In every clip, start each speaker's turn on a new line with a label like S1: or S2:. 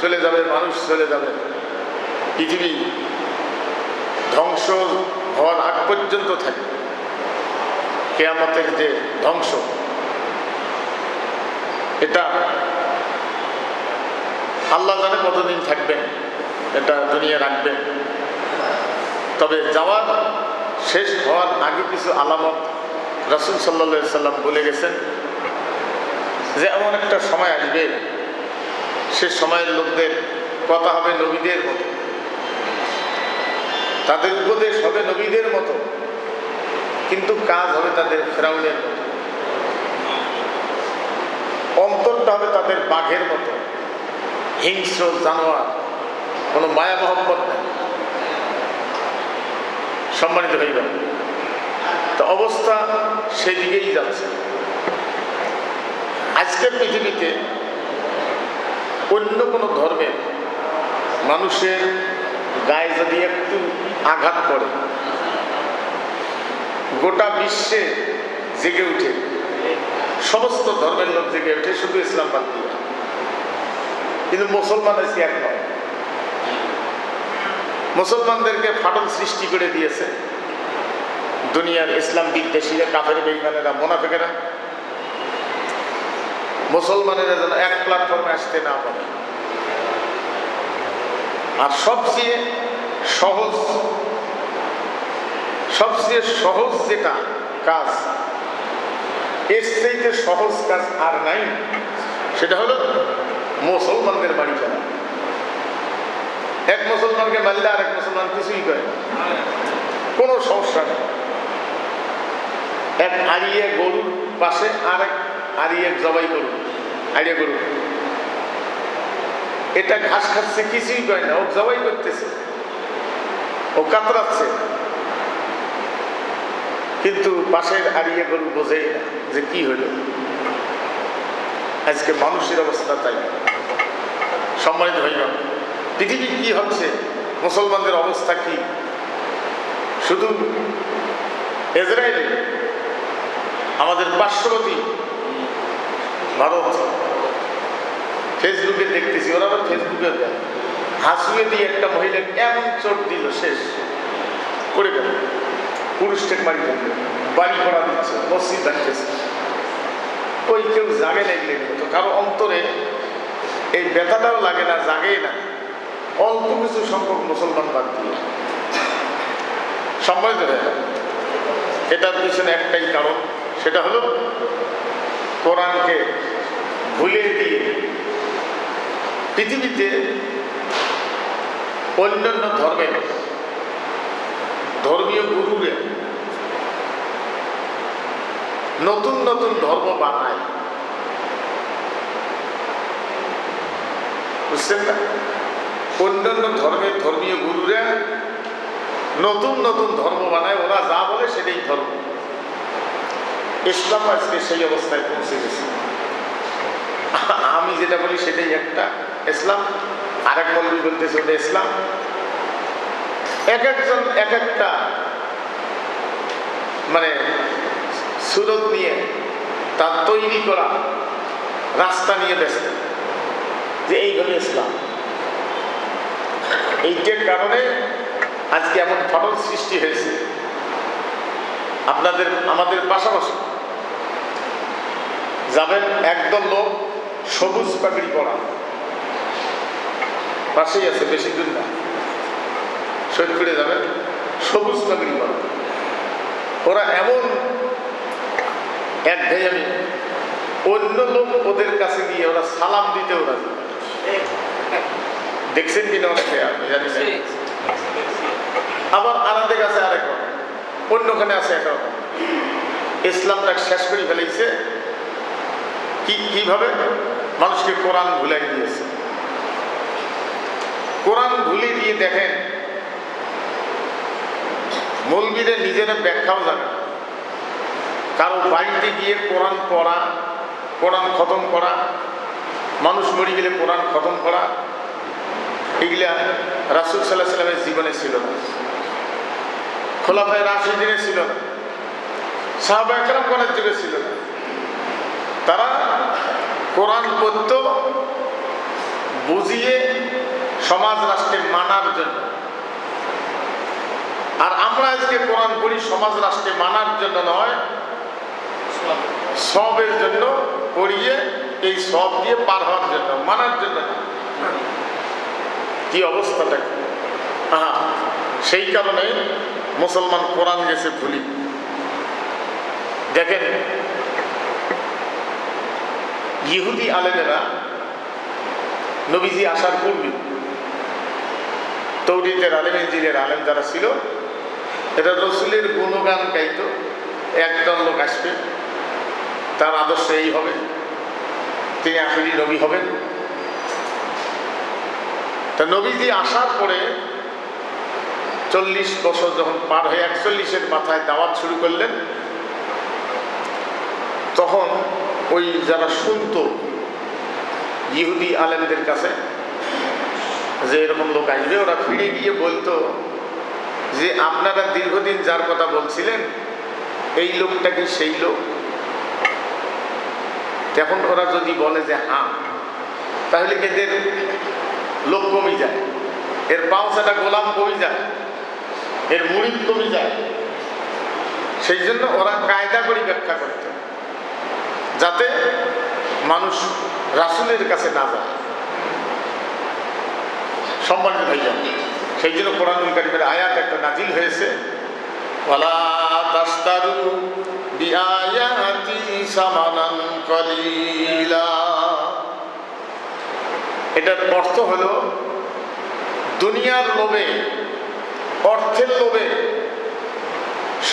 S1: চলে যাবে, মানুষ চলে যাবে, পৃথিবী ধ্বংস হওয়ার আগ পর্যন্ত থাকে। কিয়ামতের যে ধ্বংস, এটা আল্লাহ জানে কতদিন থাকবেন, এটা দুনিয়া রাখবেন। তবে যাওয়ার শেষ হওয়ার আগে কিছু আলামত রাসূল সাল্লাল্লাহু আলাইহি সাল্লাম বলে গেছেন যে এমন একটা সময় আসবে, সে সময়ের লোকদের কথা হবে নবীদের মতো, তাদের উপদেশ হবে নবীদের মতো, কিন্তু কাজ হবে তাদের ফেরাউনের মতো। অন্তরটা হবে তাদের বাঘের মতো, হিংস্র জানোয়ার, কোনো মায়া মহব্বত নেই। সম্মানিত হইবে, তো অবস্থা সেদিকেই যাচ্ছে। আজকের পৃথিবীতে অন্য কোনো ধর্মের মানুষের গায়ে যদি একটু আঘাত পড়ে, গোটা বিশ্বে জেগে উঠে, সমস্ত ধর্মের লোক জেগে উঠে, শুধু ইসলাম বাদ দিয়ে। কিন্তু মুসলমান আজকে এক নয়। মুসলমানদেরকে ফাটল সৃষ্টি করে দিয়েছে দুনিয়ার ইসলাম বিদ্বেষীরা, কাফের বেঈমানেরা, মুনাফিকেরা। মুসলমানেরা যেন এক প্ল্যাটফর্মে আসতে না পারে। আর সবচেয়ে সহজ যেটা কাজ, এর চাইতে সহজ কাজ আর নাই, সেটা হলো মুসলমানদের বাড়ি ফেলা। এক মুসলমানকে মারলে আর এক মুসলমান কিছুই করে না, কোনো সমস্যা নেই। এক আড়িয়ে গরুর পাশে আর এক আড়িয়ে জবাই গরু, আড়িয়ে গরু, এটা ঘাস খাচ্ছে, কিছুই করে না, ও জবাই করতেছে, ও কাতরাচ্ছে, কিন্তু পাশের আড়িয়ে গরু বোঝেই না যে কি হইল। আজকে মানুষের অবস্থা তাই। সম্মানিত হইল, পৃথিবী কি হচ্ছে, মুসলমানদের অবস্থা কি? শুধু ইসরায়েল, আমাদের পার্শ্ববর্তী ভারত, ফেসবুকে দেখতেছি, ওরা আবার ফেসবুকে হাসুয়ে দিয়ে একটা মহিলাকে এমন চোট দিল, শেষ করে গেল, পুরুষটাকে মারি ফেলল, বাড়ি করা দিচ্ছে, মসজিদ রাখতেছে। ওই কেউ জাগে লাগলে তো কারো অন্তরে এই ব্যথাটাও লাগে না, জাগেই না, অল্প কিছু সংখ্যক মুসলমান বাদ দিয়ে। সম্মানিত হয়ে যায়। এটার পিছনে একটাই কারণ, সেটা হলো কোরআনকে ভুলে দিয়ে পৃথিবীতে অন্যান্য ধর্মের ধর্মীয় গুরুরে নতুন নতুন ধর্ম বানায়, বুঝছেন না? অন্যান্য ধর্মের ধর্মীয় গুরুরা নতুন নতুন ধর্ম বানায়, ওরা যা বলে সেটাই ধর্ম। ইসলাম আজকে সেই অবস্থায় পৌঁছে গেছে। আমি যেটা বলি সেটাই একটা ইসলাম, আরেক মৌলবী বলতেছে ওটা ইসলাম। এক একজন এক একটা মানে সুরত নিয়ে তার তৈরি করা রাস্তা নিয়ে ব্যস্ত যে এই হলো ইসলাম। এইটার কারণে আজকে এমন ফাটল সৃষ্টি হয়েছে। আমাদের পাশাপাশি যাবেন একদল লোক সবুজ পাগড়ি পরা, পাশেই আছে, বেশি দূর না, সৈয়দপুরে যাবেন, সবুজ পাগড়ি পরা। ওরা এমন এক ঘেয়ামি, অন্য লোক ওদের কাছে গিয়ে ওরা সালাম দিতে, ওরা দেখছেন কিনা অনেকে আপনি জানি না। আবার আনাদের কাছে আরেক রকম, অন্যখানে আছে একরকম। ইসলামটাকে শেষ করে ফেলেছে কিভাবে? মানুষকে কোরআন ভুলাই দিয়েছে। কোরআন ভুলে দিয়ে দেখেন, মৌলবীরা নিজেরা ব্যাখ্যাও জানে, কারো বাড়িতে গিয়ে কোরআন পড়া, কোরআন খতম করা, মানুষ মরে গেলে কোরআন খতম করা, এগুলা রাসূল সাল্লাল্লাহু আলাইহি ওয়াসাল্লামের জীবনে ছিল না, খোলাফায়ে রাশিদিনে ছিল না, সাহাবায়ে কেরামগণের যুগে ছিল না। তারা কোরআন পড়ত, বুঝিয়ে সমাজ রাষ্ট্রে মানার জন্য। আর আমরা আজকে কোরআন পড়ি সমাজ রাষ্ট্রে মানার জন্য নয়, সবের জন্য পড়িয়ে এই সব দিয়ে পার হওয়ার জন্য, মানার জন্য না। কি অবস্থাটা! সেই কারণে মুসলমান কোরআন গেছে ভুলি। দেখেন, ইহুদি আলেমেরা নবীজি আসার পূর্বে তৌরিতের আলেম, ইনজিলের আলেম যারা ছিল, এটা রসুলের গুণগান গাইতো। একদল লোক আসবে, তার আদর্শ এই হবে, তিনি আখিরি নবী হবেন। তা নবীজি আসার পরে 40 বছর যখন পার হয়ে 41-এর মাথায় দাওয়াত শুরু করলেন, তখন ওই যারা শুনতো ইহুদি আলেমদের কাছে যে এরকম লোক আসবে, ওরা ফিরে গিয়ে বলতো যে আপনারা দীর্ঘদিন যার কথা বলছিলেন এই লোকটা কি সেই লোক? তখন ওরা যদি বলে যে হ্যাঁ, তাহলে এদের লোক কমে যায়, এর পাওসাটা গোলাম কমে যায়, এর মুরিদ কমে যায়। সেই জন্য ওরা কায়দা করে ব্যাখ্যা করত যাতে মানুষ রাসূলের কাছে না যায়। সম্মানিত ভাইয়া, সেই জন্য কোরআনুল কারীমের আয়াত একটা নাজিল হয়েছে, ওয়ালা তাশতারু বিআয়াতি সামানান কলিলা। এটার অর্থ হলো দুনিয়ার লোভে, অর্থের লোভে,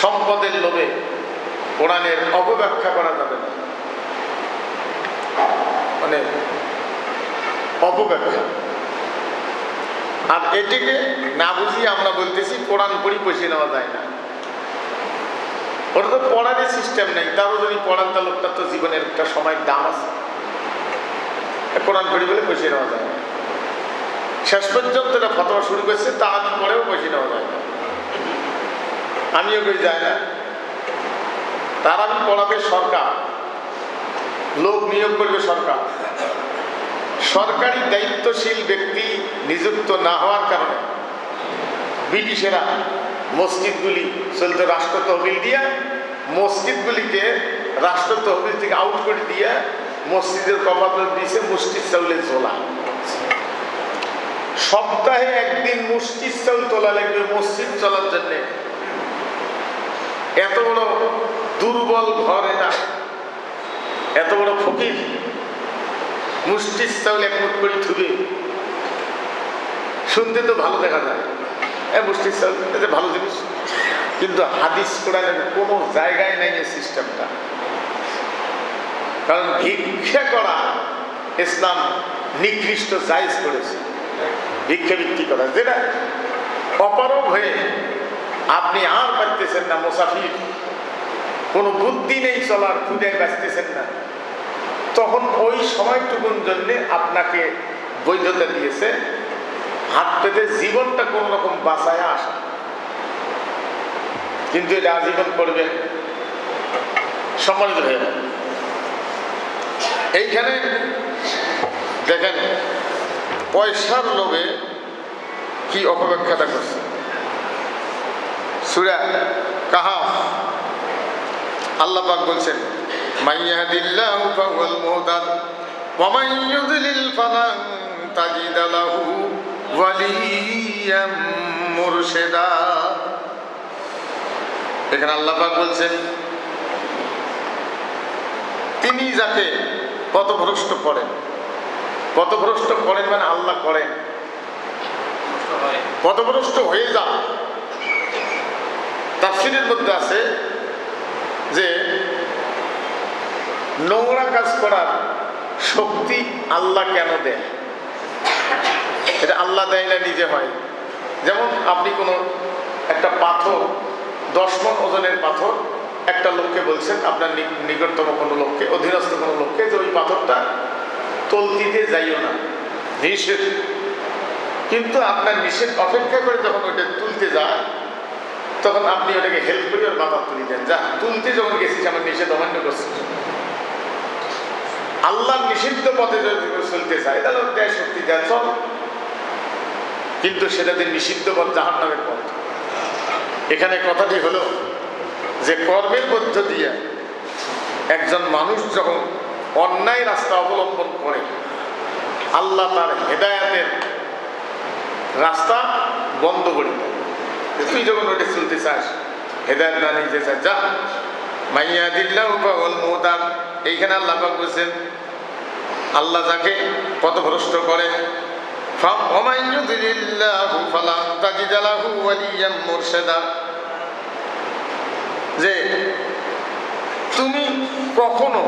S1: সম্পদের লোভে কোরআনের অপব্যাখ্যা করা যাবে না, মানে অপব্যাখ্যা। আর এটিকে না বুঝিয়ে আমরা বলতেছি কোরআন পড়ি পয়সা নেওয়া যায় না। ওটা তো পড়ারই সিস্টেম নেই, তারও যদি পড়ান তা লোকটার তো জীবনের একটা সময়ের দাম আছে, কোরআন পড়ি বলে পয়সা নেওয়া যায় না। শেষ পর্যন্ত এটা ফতোয়া শুরু করেছে, তা আমি পরেও পয়সা নেওয়া যায় না, আমিও কই যায় না। তার আমি পড়াবে সরকার, লোক নিয়োগ করবে সরকার। সরকারি দায়িত্বশীল ব্যক্তি নিযুক্ত না হওয়ার কারণে ব্রিটিশেরা মসজিদগুলি চলতে রাষ্ট্র তহবিল দিয়ে, মসজিদগুলিকে রাষ্ট্র তহবিল থেকে আউট করে দিয়ে মসজিদের কপাল দিয়েছে মুষ্টির চাউলের ঝোলা। সপ্তাহে একদিন মুষ্টির চাউল তোলা লাগবে মসজিদ চলার জন্য। এত বড় দুর্বল ঘর এটা, এত বড় ফকির মুষ্টির চাউল এক মুঠ করে থুবে। শুনতে তো ভালো দেখা যায়, মুষ্টির চাউল এটা ভালো জিনিস, কিন্তু হাদিস কোরআনের কোনো জায়গায় নেই এই সিস্টেমটা। কারণ ভিক্ষা করা ইসলাম নিকৃষ্ট জায়েজ করেছে, ভিক্ষাবৃত্তি করা, যেটা অপারগ হয়ে আপনি আর পারতেছেন না, মুসাফির, কোনো বুদ্ধি নেই চলার, খুঁজে বাঁচতেছেন না, তখন ওই সময়টুকুর জন্য আপনাকে বৈধতা দিয়েছে হাত পেতে জীবনটা কোন রকম বাঁচায় আসা। কিন্তু এটা আজীবন করবেন সম্মানিত হয়ে যাবে। এইখানে দেখেন পয়সার লোভে কি অপব্যাখ্যাটা করছে। সূরা কাহাফ আল্লাহ পাক বলছেন, মাইয়াহদিল্লাহু ফাহুয়াল মুহতাদ ওয়া মান ইউদ্লিল ফালান তাজিদ লাহু ওয়ালিয়াম মুরশিদা। এখানে আল্লাহ পাক বলছেন, তিনি যাকে পথভ্রষ্ট করেন, পথভ্রষ্ট করেন মানে আল্লাহ করেন, পথভ্রষ্ট হয়ে যা। তাফসীরের মধ্যে আছে যে নোংরা কাজ করার শক্তি আল্লাহ কেন দেয়, এটা আল্লাহ দেয় না, নিজে হয়। যেমন আপনি কোনো একটা পাথর, 10 মণ ওজনের পাথর একটা লোককে বলছেন, আপনার নিকটতম কোনো লোককে, অধীনস্থ কোনো লোককে, যে ওই পাথরটা তলতিতে যাইও না, নিষেধ। কিন্তু আপনার নিষেধ অপেক্ষা করে যখন ওইটা তুলতে যায়, তখন আপনি ওটাকে হেল্প করে ওর মাথা তুলে দেন, যা তুলতে যখন গেছিস আমার নিষেধ অমান্য করছিস। আল্লাহর নিষিদ্ধ পথে যদি চলতে চায় তাহলে দেয় শক্তি দেয় চল, কিন্তু সেটা যে নিষিদ্ধ পথ, জাহান্নামের পথ। এখানে কথাটি হলো যে কর্মের মধ্য দিয়ে একজন মানুষ যখন অন্যায় রাস্তা অবলম্বন করে, আল্লাহ তার হেদায়েতের রাস্তা বন্ধ করে দেয়। তুই যখন ওটা চলতে চাস, হেদায়েত না নিতে চাস, যা মাইয়া দিল্লাহ মুহতাদ। এইখানে আল্লাহ পাক বলছেন, আল্লাহ যাকে পথভ্রষ্ট করে, যে তুমি কখনো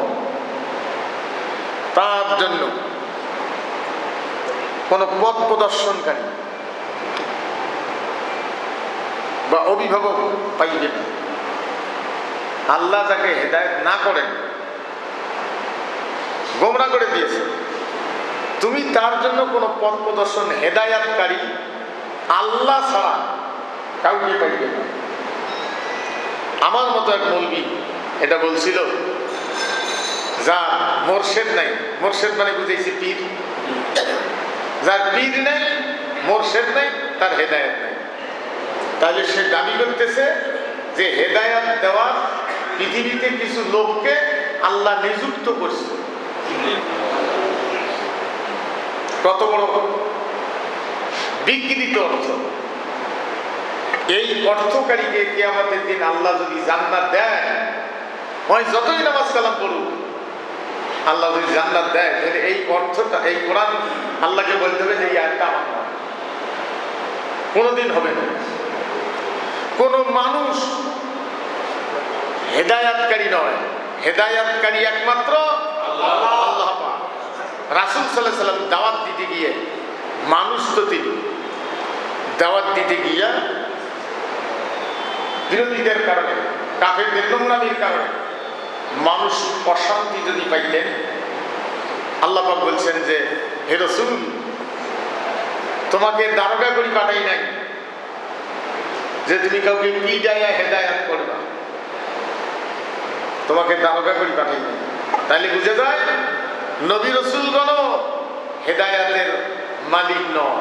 S1: তার জন্য কোন পথ প্রদর্শনকারী বা অভিভাবক পাইবে না। আল্লাহ যাকে হেদায়েত না করেন, গোমরাহ করে দিয়েছে, তুমি তার জন্য কোন পথ প্রদর্শন হেদায়েতকারী আল্লাহ ছাড়া কাউকে পাইবে না। আমার মতো এক মৌলবি এটা বলছিল, যার মোরশেদ নাই, মোরশেদ মানে বুঝেছি পীর, যার পীর নেই, মোরশেদ নেই, তার হেদায়েত নেই। তাহলে সে দাবি করতেছে যে হেদায়েত দেওয়ার পৃথিবীতে কিছু লোককে আল্লাহ নিযুক্ত করছে। কত বড় বিকৃত অর্থ! এই অর্থকারীকে কিয়ামতের দিন আল্লাহ যদি জান্নাত দেয়, হয় যতই নামাজ কালাম পড়ুক, আল্লাহ যদি জান্নাত দেয়, তাহলে এই অর্থটা, এই কোরআন আল্লাহকে বলতে হবে যে এই আয়াতটা আমার না, কোনোদিন হবে না। কোন মানুষ হেদায়াতকারী নয়, হেদায়াতকারী একমাত্র আল্লাহ পাক। রাসূল সাল্লাল্লাহু আলাইহি ওয়াসাল্লাম দাওয়াত দিতে গিয়ে, মানুষ তো তিনি, দাওয়াত দিতে গিয়া বিরোধীদের কারণে, কাফেরদের নোংরামির কারণে মানুষ অশান্তি যদি পাইতেন, আল্লাহ পাক বলছেন যে হে রাসূল, তোমাকে দারোগা করে পাঠাই নাই যে তুমি কাউকে পিডাইয়া হেদায়েত করবা, তোমাকে দারোগা করে পাঠাই নাই। তাইলে বুঝে যায় নবী রাসূলগণ হেদায়েতের মালিক নয়,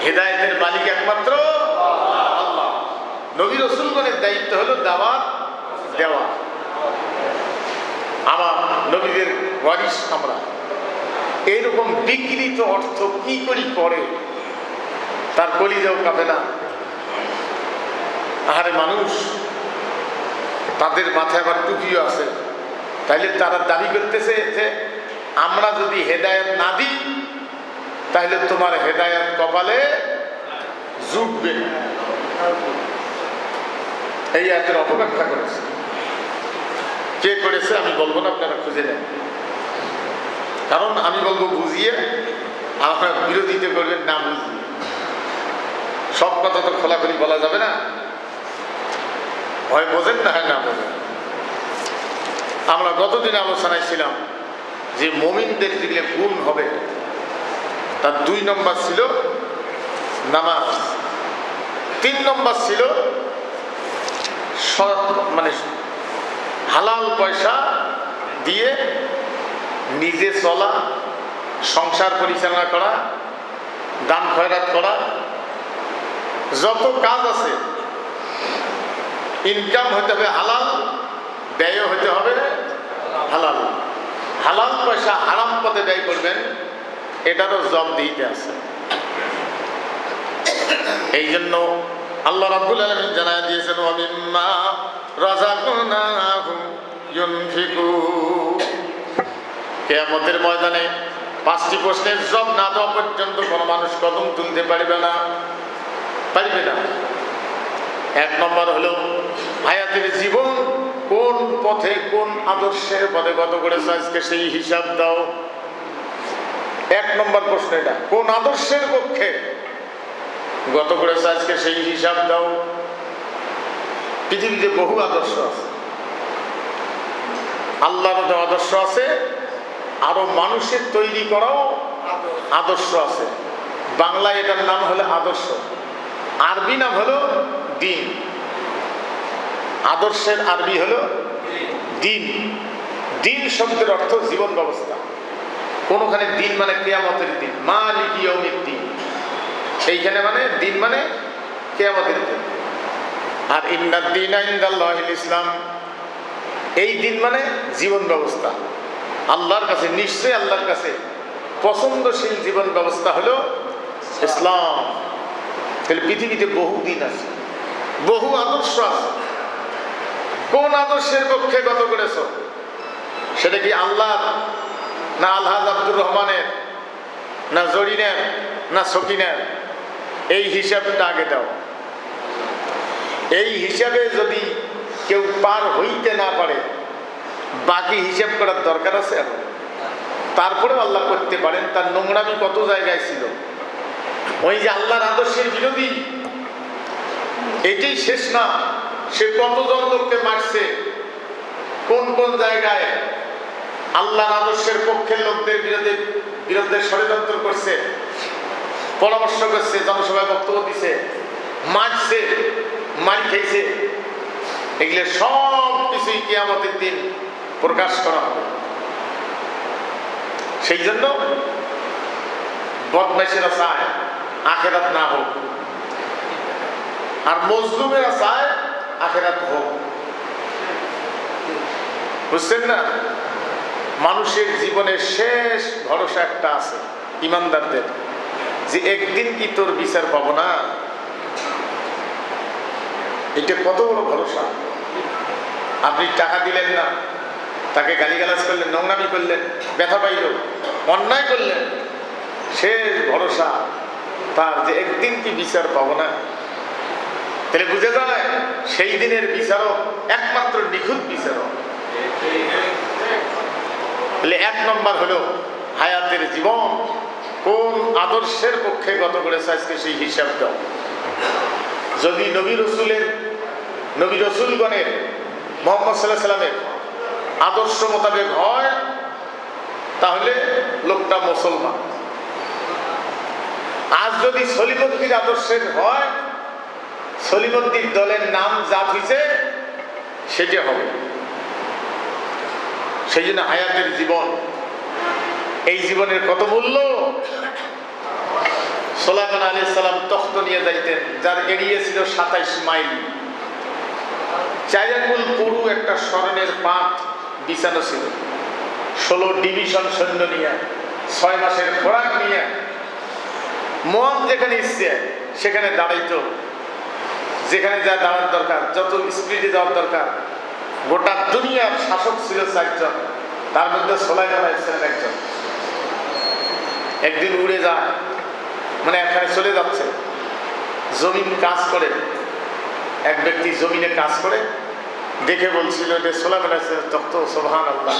S1: হেদায়েতের মালিক একমাত্র আল্লাহ। নবী রাসূলগণের দায়িত্ব হলো দাওয়াত দেওয়া। আমার নবীদের ওয়ারিস আমরা। এইরকম বিকৃত অর্থ কি করি করে, তার কলিজাও কাঁপে না। আহারে মানুষ, তাদের মাথায় আবার টুপিও আছে, তাইলে তারা দাবি করতেছে যে আমরা যদি হেদায়েত না দিই তাহলে তোমার হেদায়েত কপালে জুটবে না। এই আয়াতের অপব্যাখ্যা করেছে। কে করেছে আমি বলবো না, আপনারা খুঁজে নেন। কারণ আমি বলবো বুঝিয়ে, আপনারা বিরোধিতা করবেন না বুঝিয়ে। সব কথা তো খোলাখুলি বলা যাবে না, হয় বোঝেন না হয় না বোঝেন। আমরা গতদিন আলোচনায় ছিলাম যে মুমিনদের দিলে গুণ হবে, তার 2 নম্বর ছিল নামাজ, 3 নম্বর ছিল মানে হালাল পয়সা দিয়ে নিজে চলা, সংসার পরিচালনা করা, দান খয়রাত করা, যত কাজ আছে ইনকাম হতে হবে হালাল, ব্যয় হতে হবে হালাল। হালাল পয়সা হারাম পথে ব্যয় করবেন, এটারও জবাবদিহিতে আছে। এই জন্য আল্লাহ রাব্বুল আলামিন জানায় দিয়েছেন, ওয়া মিম্মা রাযাকনাহুম ইউনফিকুন। কিয়ামতের ময়দানে 5টি প্রশ্নের জবাব না দেওয়া পর্যন্ত কোনো মানুষ কদম তুলতে পারবে না। 1 নম্বর হলো হায়াতের জীবন কোন পথে, কোন আদর্শের পথে গত করেছে আজকে সেই হিসাব দাও। 1 নম্বর প্রশ্ন এটা, কোন আদর্শের পক্ষে গত করেছে আজকে সেই হিসাব দাও। পৃথিবীতে বহু আদর্শ আছে, আল্লাহর আদর্শ আছে, আরো মানুষের তৈরি করাও আদর্শ আছে। বাংলায় এটার নাম হলো আদর্শ, আরবি নাম হলো দিন। আদর্শের আরবি হলো দিন। দিন শব্দের অর্থ জীবন ব্যবস্থা। কোনখানে দিন মানে কিয়ামতের দিন, মালিক ইয়াউমিদ্দিন, এইখানে মানে দিন মানে কিয়ামতের দিন। আর ইন্নাদ দীনা ইনদাল্লাহিল ইসলাম, এই দিন মানে জীবন ব্যবস্থা। আল্লাহর কাছে, নিশ্চয়ই আল্লাহর কাছে পছন্দশীল জীবন ব্যবস্থা হলো ইসলাম। তাহলে পৃথিবীতে বহু দিন আছে, বহু আদর্শ আছে। কোন আদর্শের পক্ষে গত করেছ? সেটা কি আল্লাহ, না আলহাজ আব্দুর রহমানের, না জরিনের, না সকিনের? এই হিসাবটা আগে দাও। এই হিসাবে যদি কেউ পার হইতে না পারে, বাকি হিসাব করার দরকার আছে? তারপরেও আল্লাহ করতে পারেন। তার নোংরামি কত জায়গায় ছিল। ওই যে আল্লাহর আদর্শের বিরোধী, এটাই শেষ না, সে কতজন লোককে মারছে, কোন কোন জায়গায় আল্লাহর আদর্শের পক্ষের লোকদের বিরুদ্ধে ষড়যন্ত্র করছে, পরামর্শ করছে, জনসভায় বক্তব্য দিছে, মারছে, মারি খেয়েছে। এগুলো সব কিছুই কিয়ামতের দিন প্রকাশ করা হবে। সেই জন্য বদমাইশেরা চায় আখেরাত না হোক, আর মজলুমেরা চায় আখেরাত হোক। বুঝছেন না? মানুষের জীবনের শেষ ভরসা একটা আছে ইমানদারদের, যে একদিন কি তোর বিচার পাবো না। এটা কত বড় ভরসা। আপনি টাকা দিলেন না, তাকে গালিগালাজ করলেন, নোংরামি করলেন, ব্যথা পাইল, অন্যায় করলেন, শেষ ভরসা তার যে একদিন কি বিচার পাবো না। তাহলে বুঝে যায় সেই দিনের বিচারক একমাত্র নিখুঁত বিচারক। তাহলে এক নম্বর হলো হায়াতের জীবন কোন আদর্শের পক্ষে গত করেছে আজকে সেই হিসাব দাও। যদি নবী রসুলগণের, মুহাম্মদ সাল্লাল্লাহু আলাইহি সাল্লামের আদর্শ মোতাবেক হয়, তাহলে লোকটা মুসলমান। আজ যদি সলিমুদ্দির আদর্শের হয়, সলিমুদ্দির দলের নাম যা হয়েছে সেটা হবে। সেই জন্য হায়াতের জীবন, এই জীবনের কত মূল্য। সুলাইমান আলাইহিস সালাম তখ্ত নিয়ে যাইতেন, যার এড়িয়ে ছিল 27 মাইল। 4 আঙ্গুল পুরু একটা স্বর্ণের পাত বিছানো ছিল। 16 ডিভিশন সৈন্য নিয়ে, 6 মাসের খোরাক নিয়ে মন যেখানে ইচ্ছে সেখানে দাঁড়াইতো, যেখানে যা দাঁড়ার দরকার, যত স্পিডে যাওয়ার দরকার। গোটা দুনিয়ার শাসক ছিল 4 জন, তার মধ্যে সুলাইমান আলাইহিস সালাম একজন। একদিন উড়ে যায়, মানে এখানে চলে যাচ্ছে, জমিন কাজ করে, এক ব্যক্তি জমিনে কাজ করে দেখে বলছিল যে সুলাইমান আলাইহিস সালাম তখ্ত। সুবহানাল্লাহ।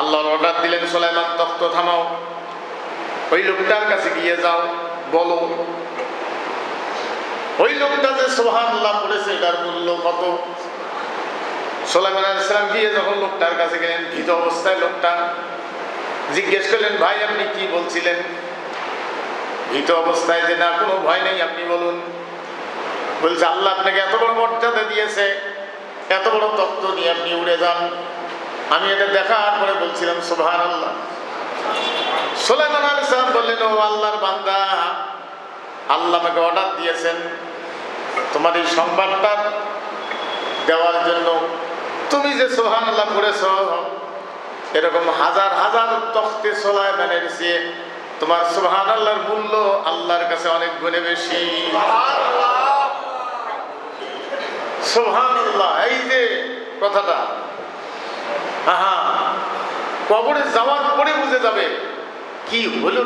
S1: আল্লাহর অর্ডার দিলেন, সুলাইমান তখ্ত থামাও, ওই লোকটার কাছে গিয়ে যাও, বলো ওই লোকটা যে সুবহানাল্লাহ পড়েছে এটার মূল্য কত। সুলাইমান আলাইহিস সালাম গিয়ে যখন লোকটার কাছে গেলেন, ভীত অবস্থায় লোকটা জিজ্ঞেস করলেন, ভাই আপনি কি বলছিলেন? ভীত অবস্থায়, যে না কোনো ভয় নেই, আপনি বলুন। বলছে, আল্লাহ আপনাকে এত বড় মর্যাদা দিয়েছে, এত বড় তত্ত্ব নিয়ে আপনি উড়ে যান। আমি এটা দেখার পরে বলছিলাম সুবহানাল্লাহ। সুলাইমান আলাইহিস সালাম বললেন, ও আল্লাহর বান্দা, আল্লাহ আমাকে অর্ডার দিয়েছেন তোমার এই সংবাদটা দেওয়ার জন্য। তুমি যে সুবহানাল্লাহ পড়েছ, এরকম হাজার হাজার তখ্তে সুলাইমানের চেয়ে তোমার সুবহানাল্লাহর মূল্য আল্লাহর কাছে অনেক গুণে বেশি। সুবহানাল্লাহ, এই যে কথাটা, আহা, কবরে যাওয়ার পরে বুঝে যাবে কি হলো।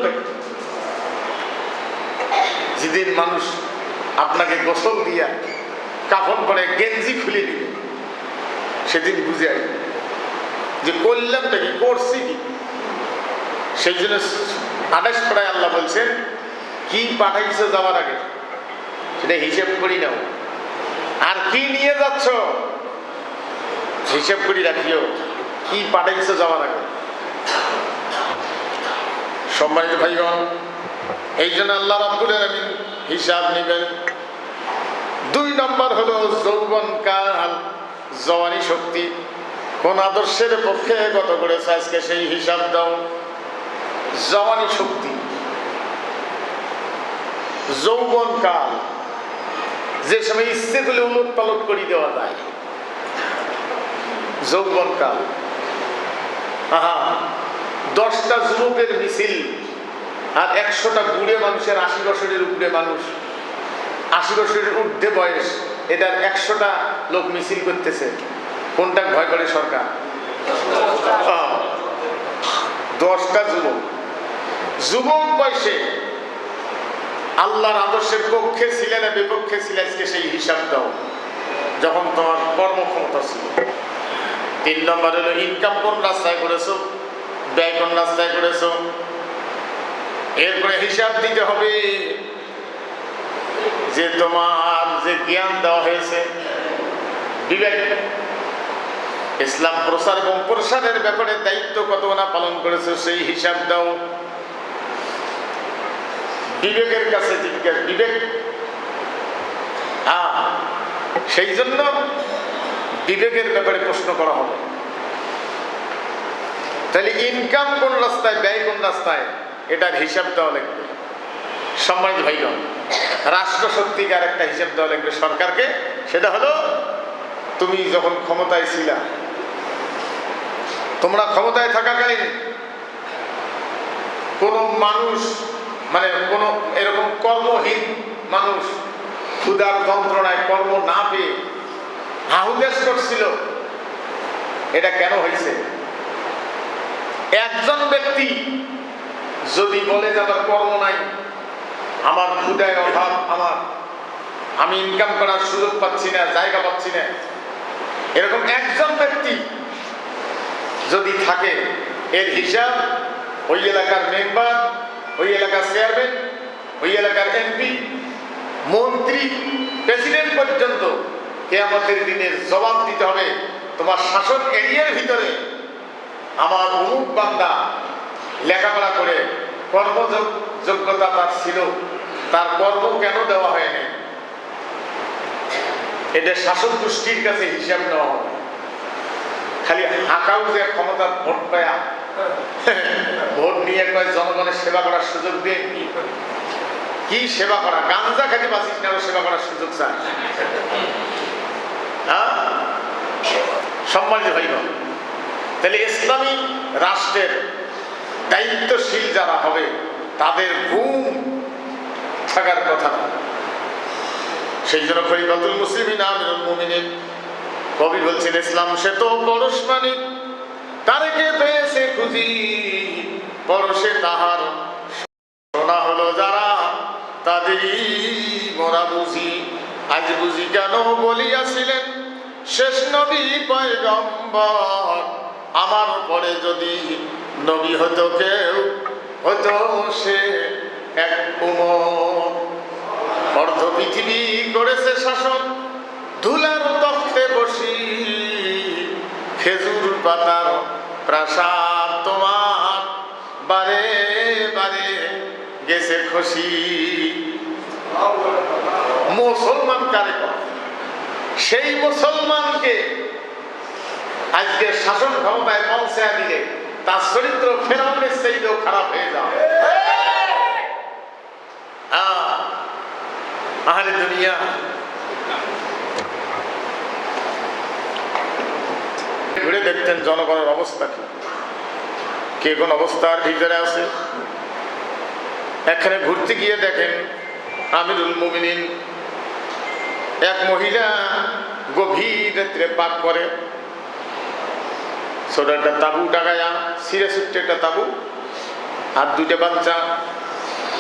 S1: যেদিন মানুষ আপনাকে গোসল দিয়া কাফন করে গেঞ্জি খুলে দিবে, সেদিন বুঝে আসবে যে করলামটা কি, করছি কি। সেই জন্য 28 পড়ায় আল্লাহ বলছেন, কি পাঠাইছো যাওয়ার আগে সেটা হিসেব করি নাও, আর কি নিয়ে যাচ্ছ হিসেব করি রাখিও, কি পাঠাইছো যাওয়ার আগে। সম্মানিত ভাইগণ, এই জন্য আল্লাহ রাব্বুল আলামিন হিসাব নেবেন। 2 নম্বর হলো যৌবন কাল, জওয়ানি শক্তি। কোন আদর্শের পক্ষে গত করেছে আজকে সেই হিসাব দাও। জওয়ানি শক্তি, যৌবন কাল, যে সময় ইচ্ছে করলে উলট পালট করে দেওয়া যায়, যৌবন কাল। 10টা যুবকের মিছিল আর 100টা বুড়ে মানুষের, 80 বছরের উপরে মানুষ, 80 বছরের ঊর্ধ্বে বয়স, এটার 100টা লোক মিছিল করতেছে। কোনটা ভয় করে সরকার? 10টা যুবক, যুবক বয়সে আল্লাহর আদর্শের পক্ষে ছিলে না বিপক্ষে ছিলে, আজকে সেই হিসাব দাও যখন তোমার কর্মক্ষমতা ছিল। 3 নম্বর হলো ইনকাম কোন রাস্তায় করেছো, ব্যয় কোন রাস্তায় করেছো। এরপরে হিসাব দিতে হবে যে তোমার যে জ্ঞান দেওয়া হয়েছে, বিবেক, ইসলাম প্রচার এবং প্রসারের ব্যাপারে দায়িত্ব কত না পালন করেছে, সেই হিসাব দাও। বিবেকের কাছে জিজ্ঞাসা, বিবেক। সেই জন্য বিবেকের ব্যাপারে প্রশ্ন করা হবে। তাহলে ইনকাম কোন রাস্তায়, ব্যয় কোন রাস্তায়, এটার হিসাব দেওয়া লাগবে। সম্মানিত ভাইগণ, রাষ্ট্র শক্তিকার একটা হিসাব দেওয়া লাগবে সরকারকে। সেটা হলো, তুমি যখন ক্ষমতায় ছিলা, তোমরা ক্ষমতায় থাকাকালীন কোন মানুষ, মানে কোন এরকম কর্মহীন মানুষ ক্ষুধার যন্ত্রণায় কর্ম না পেয়ে হাহুদেশ করছিল, এটা কেন হয়েছে? একজন ব্যক্তি যদি বলে যে আমার কর্ম নাই, আমার ক্ষুধায় অভাব, আমি ইনকাম করার সুযোগ পাচ্ছি না, জায়গা পাচ্ছি না, এরকম একজন ব্যক্তি যদি থাকে, এর হিসাব ওই এলাকার মেম্বার, ওই এলাকার চেয়ারম্যান, ওই এলাকার এমপি, মন্ত্রী, প্রেসিডেন্ট পর্যন্ত কিয়ামতের দিনের জবাব দিতে হবে। তোমার শাসন এরিয়ার ভিতরে আমার অমুক বান্দা লেখাপড়া করে কর্মযোগ্যতা তার ছিল, তার কর্ম কেন দেওয়া হয়নি? এটা শাসক গোষ্ঠীর কাছে হিসাব নেওয়া হবে। খালি হাঁকাও যে ক্ষমতার ভোট পায়া, ভোট নিয়ে কয় জনগণের সেবা করার সুযোগ দিয়ে, কি সেবা করা? গাঞ্জা খেতে পাচ্ছিস না, সেবা করার সুযোগ চায়। সম্মানিত ভাইগণ, তাহলে ইসলামী রাষ্ট্রের দায়িত্বশীল যারা হবে তাদের ঘুম থাকার কথা না। সেই জন্য খলিফাতুল মুসলিমিন আমিরুল মুমিনিন কবি বলছেন, ইসলাম সে তো পরশ মানিক, তারেকে পেয়েছে খুঁজি, পরশে তাহার সোনা হলো যারা, তাদেরই মোরা বুঝি। আজ বুঝি কেন বলিয়াছিলেন শেষ নবী পয়গম্বর, আমার পরে যদি নবী হতো কেউ, হতো সে এক উমর। অর্ধ পৃথিবী করেছে শাসন, ধুলার তখ্তে বসি, খেজুর পাতার প্রাসাদ তোমার, বারে বারে গেছে খুশি। মুসলমান কারে করে? সেই মুসলমানকে আজকে শাসন ক্ষমতায় পৌঁছায় দিলে তার চরিত্র ফেরাউনের চাইতেও খারাপ হয়ে যাবে। আহারে দুনিয়া, ঘুরে দেখতেন জনগণের অবস্থা কি, কে কোন অবস্থার ভিতরে আছে। এখানে ঘুরতে গিয়ে দেখেন আমিরুল মুমিনিন এক মহিলা গভীর রাত্রে পাক করে, ছোট একটা তাবু টাকায়া, সিরে ছোট্ট একটা তাবু, আর 2টা বাচ্চা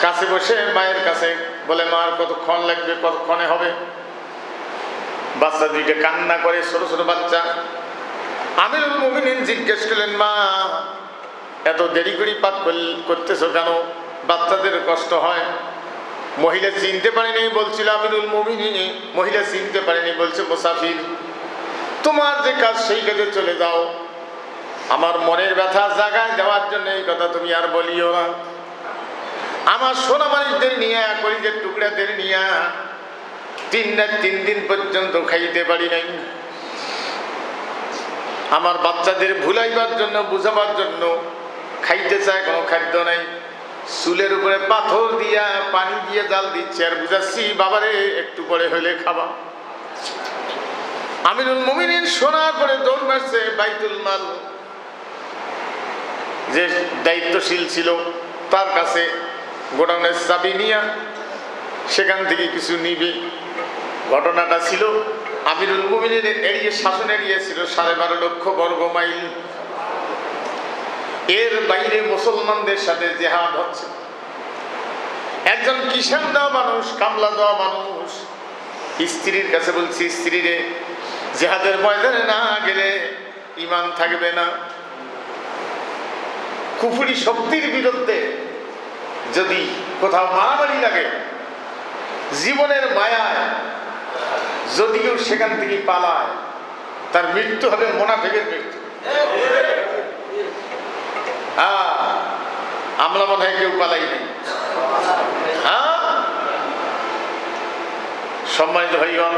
S1: কাছে বসে মায়ের কাছে বলে, মার কতক্ষণ লাগবে, কতক্ষণে হবে? বাচ্চা 2টা কান্না করে, ছোট ছোট বাচ্চা। আমিরুল মুমিনিন জিজ্ঞেস করলেন, মা এত দেরি করে পাক করতেছো কেন? বাচ্চাদের কষ্ট হয়। মহিলা চিনতে পারেনি, বলছিল আমিরুল মুমিনিন, মহিলা চিনতে পারেনি, বলছে মুসাফির, তোমার যে কাজ সেই কাজে চলে যাও, আমার মনের ব্যথা জাগায় দেওয়ার জন্য এই কথা তুমি আর বলিও না। আমার সোনামানিকদের নিয়ে, কলিজের টুকরাদের নিয়ে 3 রাত 3 দিন পর্যন্ত খাইতে পারি নাই। আমার বাচ্চাদের ভুলাইবার জন্য, বুঝাবার জন্য খাইতে চায়, কোনো খাদ্য নাই। চুলের উপরে পাথর দিয়া পানি দিয়ে জাল দিচ্ছে আর বুঝাচ্ছি বাবারে একটু পরে হইলে খাবা। আমিরুল মুমিনিন শোনার পরে দৌড় মারছে বাইতুল মাল, যে দায়িত্বশীল ছিল তার কাছে গোডাউনের চাবি নিয়ে সেখান থেকে কিছু নিবে। ঘটনাটা ছিল আমিরুল মুমিনিনের এরিয়া, শাসন এরিয়া ছিল 12.5 লক্ষ বর্গ মাইল। এর বাইরে মুসলমানদের সাথে জেহাদ হচ্ছে। একজন কিষান দেওয়া মানুষ, কামলা দেওয়া মানুষ স্ত্রীর কাছে বলছি, স্ত্রী রে, জেহাদের ময়দানে না গেলে ঈমান থাকবে না। কুফরি শক্তির বিরুদ্ধে যদি কোথাও মারামারি লাগে, জীবনের মায়ায় যদি কেউ সেখান থেকে পালায়, তার মৃত্যু হবে মুনাফিকের মৃত্যু। আমরা মনে হয় কেউ পালাইনি। সম্মানিত ভাইগণ,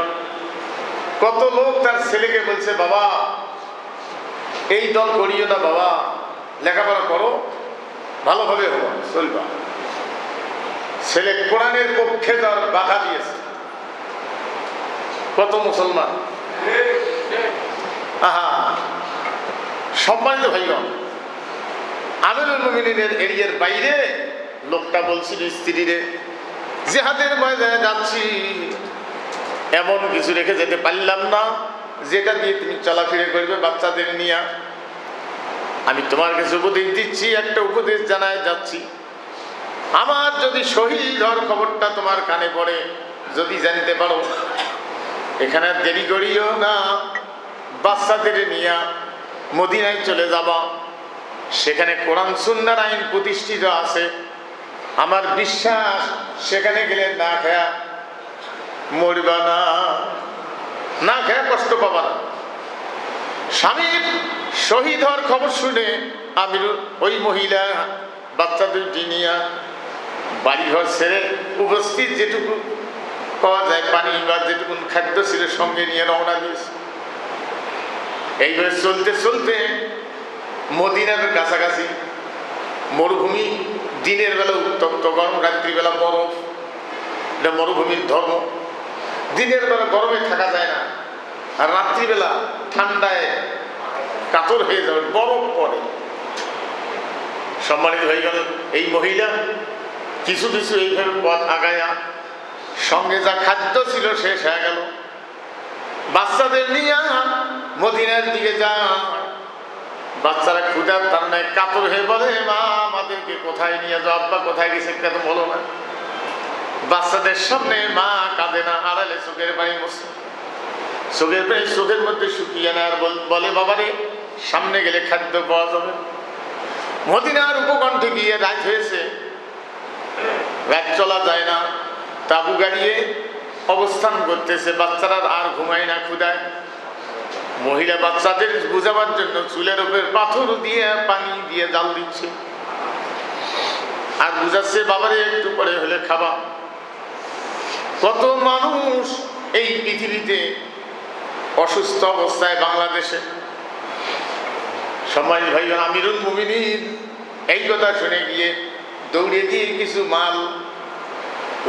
S1: কত লোক তার ছেলেকে বলছে বাবা এই দল করিও না, বাবা লেখাপড়া করো, ভালোভাবে হবো, চলবা। ছেলে কোরআনের পক্ষে যাওয়ার বাধা দিয়েছে। কত মুসলমান। সম্মানিত ভাইগণ, আমিরুল মুমিনিনের এরিয়ার বাইরে লোকটা বলছিল স্ত্রীরে, জিহাদের ময়দানে যাচ্ছি, এমন কিছু রেখে যেতে পারলাম না যেটা দিয়ে তুমি চলাফেরা করবে বাচ্চাদের নিয়ে। আমি তোমার কাছে উপদেশ দিচ্ছি, একটা উপদেশ জানায় যাচ্ছি। আমার যদি শহীদ হওয়ার খবরটা তোমার কানে পড়ে, যদি জানতে পারো, এখানে দেরি করিও না, বাচ্চাদের নিয়ে মদিনায় চলে যাবা। সেখানে কোরআন সুন্নাহর আইন প্রতিষ্ঠিত আছে। আমার বিশ্বাস সেখানে গেলে না খেয়া মরবা না, না খেয়া কষ্ট পাবা না। স্বামীর শহীদ হওয়ার খবর শুনে আমি ওই মহিলা বাচ্চাদের নিয়ে বাড়িঘর ছেড়ে উপস্থিত যেটুকু পাওয়া যায় পানি বা যেটুকু খাদ্য ছিল সঙ্গে নিয়ে রওনা দিয়েছে। এইভাবে চলতে চলতে মদিনার কাছাকাছি মরুভূমি, দিনের বেলা উত্তপ্ত গরম, রাত্রিবেলা বরফ। এটা মরুভূমির ধর্ম। দিনের বেলা গরমে থাকা যায় না, আর রাত্রিবেলা ঠান্ডায় কাতর হয়ে যাবে, বরফ পড়ে। সম্মানিত হয়ে গেল এই মহিলা কিছু কিছু এইভাবে পথ আগায়া, সঙ্গে যা খাদ্য ছিল শেষ হয়ে গেল। বাচ্চাদের নিয়ে মদিনার দিকে যায়। বাচ্চারা ক্ষুধার তাড়নায় কাতর হয়ে বলে, মা আমাদেরকে কোথায় নিয়ে যাও, আব্বা কোথায় গেছে কেন বলো না। বাচ্চাদের সামনে মা কাঁদে না, আড়ালে চোখের পানি মুছে, চোখের পানি চোখের মধ্যে শুকিয়ে না, আর বলে বাবারে সামনে গেলে খাদ্য পাওয়া যাবে। মদিনার উপকণ্ঠে গিয়ে রাত হয়েছে, রাত চলা যায় না, তাবু গাড়িয়ে অবস্থান করতেছে। বাচ্চারা আর ঘুমায় না ক্ষুধায়। মহিলা বাচ্চাদের বুঝাবার জন্য চুলের উপর পাথর দিয়ে পানি দিয়ে জাল দিচ্ছে আর বুঝাচ্ছে বাবারে একটু পরে হলে খাবা। কত মানুষ এই পৃথিবীতে অসুস্থ অবস্থায় বাংলাদেশে। সম্মানিত ভাই, আমিরুল মুমিনিন এই কথা শুনে গিয়ে দৌড়ে দিয়ে কিছু মাল,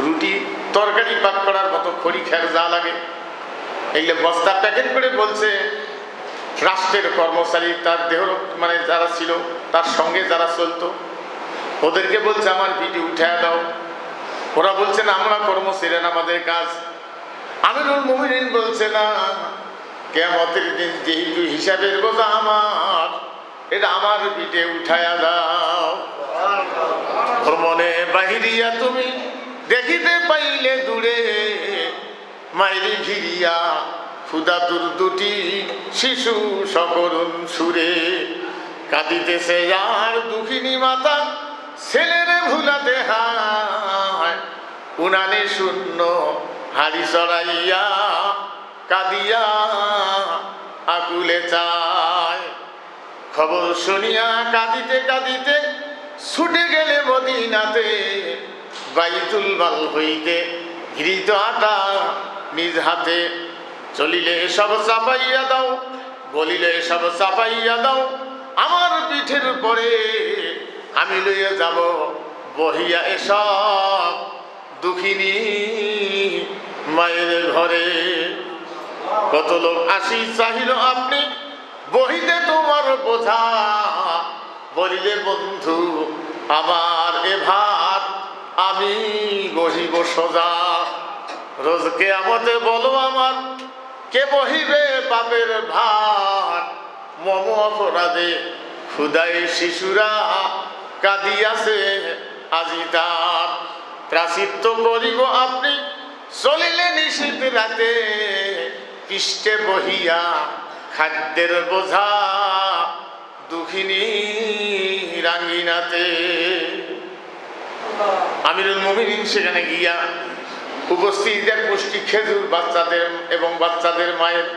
S1: রুটি, তরকারি পাক করার মতো খড়ি খের যা লাগে এইগুলো বস্তা প্যাকেট করে বলছে রাষ্ট্রের কর্মচারী, তার দেহ মানে যারা ছিল, তার সঙ্গে যারা চলতো, ওদেরকে বলছে আমার পিঠে উঠায় দাও। ওরা বলছে না আমরা কর্মচারী, আমাদের কাজ। আমিরুল মুমিনিন বলছে না, কিয়ামতের দিন যেহেতু হিসাবের বোঝা আমার, এটা আমার পিঠে উঠায়া দাও। ভ্রমণে বাহিরিয়া তুমি দেখিতে পাইলে দূরে, মাইরি ঘিরিয়া ক্ষুধাতুর দুটি শিশু সকরুণ সুরে, কাঁদিতেছে আর দুঃখিনী মাতা ছেলেরে ভুলাতে হায়, উনানে শূন্য হাড়ি চড়াইয়া কাঁদিয়া আকুলে চায়। খবর শুনিয়া কাঁদিতে কাঁদিতে ছুটে গেলে মদিনাতে, বাইতুল মাল হইতে ঘৃত আটা নিজ হাতে, চলিলে সব চাপাইয়া দাও বলিলে সব চাপাইয়া দাও আমার পিঠের পরে, আমি লইয়া যাব বহিয়া এসব দুঃখিনী মায়ের ঘরে। কত লোক আসি চাহিল আপনি বহিতে তোমার বোঝা, বলিলে বন্ধু আমার এ ভাত আমি বহিব সোজা। রোজ কিয়ামতে বলো আমার কে বহিবে পাপের ভার, মম অপরাধে ক্ষুদায় শিশুরা কাঁদিয়াছে আজি তার। প্রাচিত্য করিব আপনি চলিলে নিশীত রাতে, পৃষ্ঠে বহিয়া খাদ্যের বোঝা দুঃখিনী রাঙ্গিনাতে। আমিরুল মুমিনিন সেখানে গিয়া উপস্থিত এক মুষ্টি খেজুর বাচ্চাদের এবং বাচ্চাদের মায়ের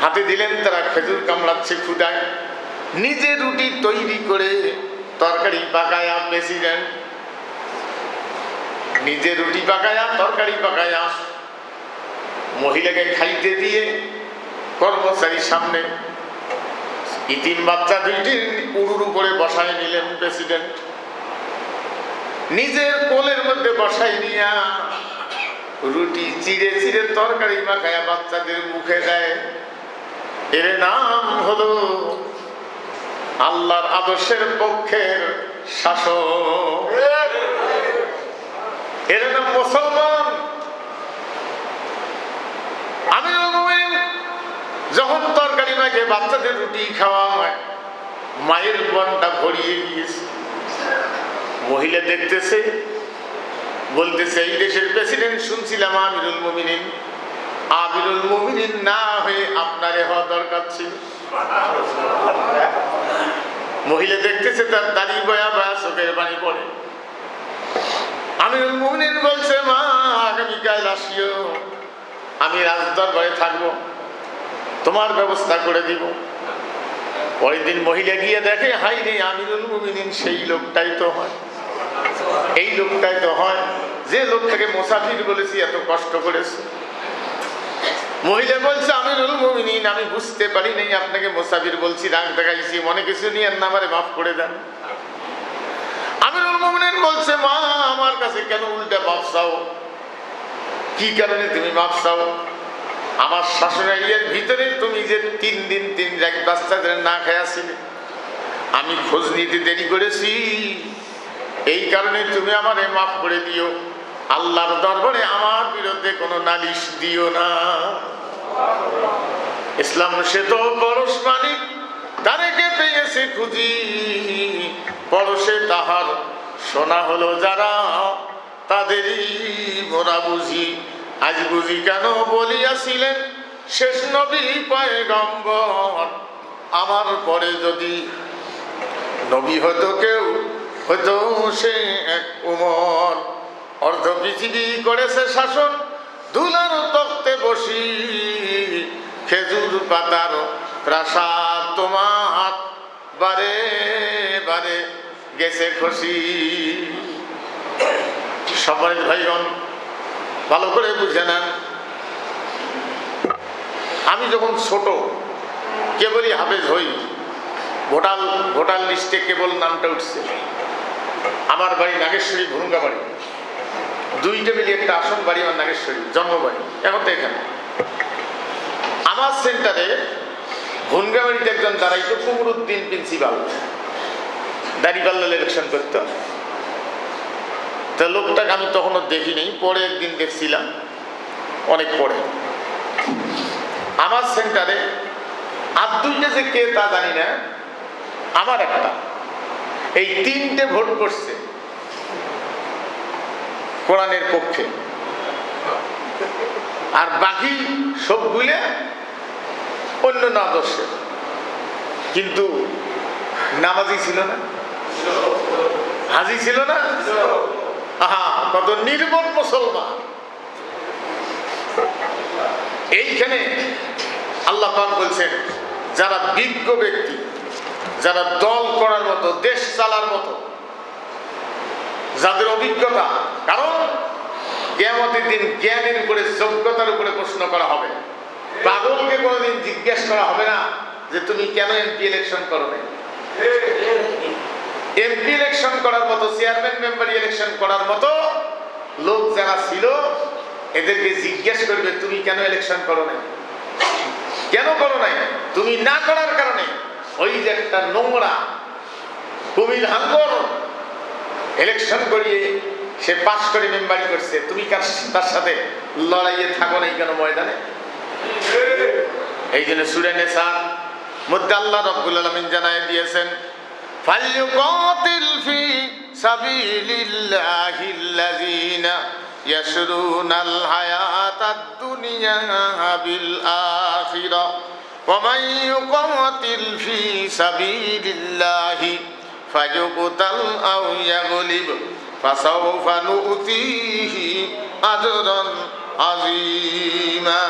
S1: হাতে দিলেন। তারা খেজুর কামড়াচ্ছে ক্ষুদায়। নিজে রুটি তৈরি করে তরকারি পাকায়া প্রেসিডেন্ট, নিজে রুটি পাকায়া তরকারি পাকায়া মহিলাকে খাইতে দিয়ে কর্মচারীর সামনে ইতিম বাচ্চা দুইটি উড়ুড়ু করে বসায় নিলেন প্রেসিডেন্ট। নিজের কোলের মধ্যে বসাই নিয়া রুটি চিড়ে চিড়ে তরকারি মাখায়া বাচ্চাদের মুখে দেয়। এর নাম হলো আল্লাহর আদর্শের পক্ষের শাসক, এর নাম মুসলমান। আমিরুল মুমিনিন যখন তরকারি মাখে বাচ্চাদের রুটি খাওয়া হয়, মায়ের মনটা ভরিয়ে গিয়েছে। মহিলা দেখতেছে, বলতেছে এই দেশের প্রেসিডেন্ট শুনছিলাম আমিরুল মুমিনিন, আমিরুল মুমিনিন না হয়ে আপনারে হওয়া দরকার ছিল। মহিলা দেখতেছে তার দাড়ি বয়া বয়া চোখের পানি পড়ে। আমিরুল মুমিনিন বলছে মা আগামীকাল আসিও, আমি রাজদরবারে থাকবো, তোমার ব্যবস্থা করে দিব। পরের দিন মহিলা গিয়ে দেখে হাই রে আমিরুল মুমিনিন সেই লোকটাই তো হয়, এই লোকটাই তো হয় যে লোকটাকে মুসাফির বলেছি, এত কষ্ট করেছে। মহিলা বলছে আমিরুল মুমিনিন আমি বুঝতে পারি নাই আপনাকে মুসাফির বলছি, রাগ দেখাইছি, মনে কিছু নিয়ে না, আমারে মাফ করে দেন। আমিরুল মুমিনিন বলছে মা আমার কাছে কেন উল্টা মাফ চাও, কি কারণে তুমি মাফ চাও? আমার শাশুড়ির ভিতরে তুমি যে 3 দিন 3 রাত বাচ্চাদের না খাইয়াছিলে, আমি খোঁজ নিতে দেরি করেছি, এই কারণে তুমি আমারে মাফ করে দিও। আল্লাহর দরবারে আমার বিরুদ্ধে কোনো নালিশ দিও না। ইসলাম সে তো পরশ মালিক, তারেকে পেয়েছে খুঁজি, পরশে তাহার শোনা হলো যারা, তাদেরই মোরা বুঝি। আজ বুঝি কেন বলিয়াছিলেন শেষ নবী পয়গম্বর, আমার পরে যদি নবী হতো কেউ হতো সে এক উমর। অর্ধ পৃথিবী করেছে শাসন ধুলার তক্তে বসি, খেজুর পাতার প্রাসাদ তোমার বারে বারে গেছে খুশি। সম্মানিত ভাইগণ ভালো করে বুঝে নেন, আমি যখন ছোট কেবলই হাফেজ হই, ভোটার লিস্টে কেবল নামটা উঠছে। আমার বাড়ি নাগেশ্বরী, ভুরুঙ্গা বাড়ি, 2 মিলে একটা আসন বাড়ি আমার নাগেশ্বরী, জন্মবাড়ি, এখন তো এখানে। আমার সেন্টারে ভুরুঙ্গা বাড়িতে একজন দাঁড়াইতো কুমরুদ্দিন প্রিন্সিপাল, দাঁড়িপাল্লা ইলেকশন করতো। তা লোকটাকে আমি তখনও দেখিনি, পরে একদিন দেখছিলাম, অনেক পরে। আমার সেন্টারে আর 2টে যে কে তা জানি না, আমার একটা, এই 3টে ভোট করছে কোরআনের পক্ষে, আর বাকি সবগুলো অন্য আদর্শে। কিন্তু নামাজি ছিল না, হাজি ছিল না, আহা কত নির্মল মুসলমান। এইখানে আল্লাহ পাক বলছেন যারা বিজ্ঞ ব্যক্তি, যারা দল করার মতো, দেশ চালার মতো, যাদের অভিজ্ঞতা, কারণ কিয়ামতের দিন জ্ঞানের উপরে, যোগ্যতার উপরে প্রশ্ন করা হবে। পাগলকে কোনোদিন জিজ্ঞেস করা হবে না যে তুমি কেন এমপি ইলেকশন করো না। এমপি ইলেকশন করার মতো, চেয়ারম্যান মেম্বার ইলেকশন করার মতো লোক যারা ছিল এদেরকে জিজ্ঞেস করবে তুমি কেন ইলেকশন করো নাই, কেন করো নাই? তুমি না করার কারণে ওই যে একটা নোংরা কুমির হাঙ্গর ইলেকশন করিয়ে সে পাস করে মেম্বারি করছে, তুমি তার সাথে লড়াইয়ে থাকো নাই কেন ময়দানে? এই জন্য সূরা নিসার মধ্যে আল্লাহ রাব্বুল আলামিন জানায় দিয়েছেন ফালইউকাতিল ফি সাবিলিল্লাহিল্লাযীনা ইয়াশরুনাল হায়াতাদ দুনিয়া বিল আখিরাহ ওয়া মান ইউকাতিল ফি সাবিলিল্লাহি ফায়ুকতাল আও ইয়াগলিব ফাসাওফা নুতিহি আজরান আযীমা।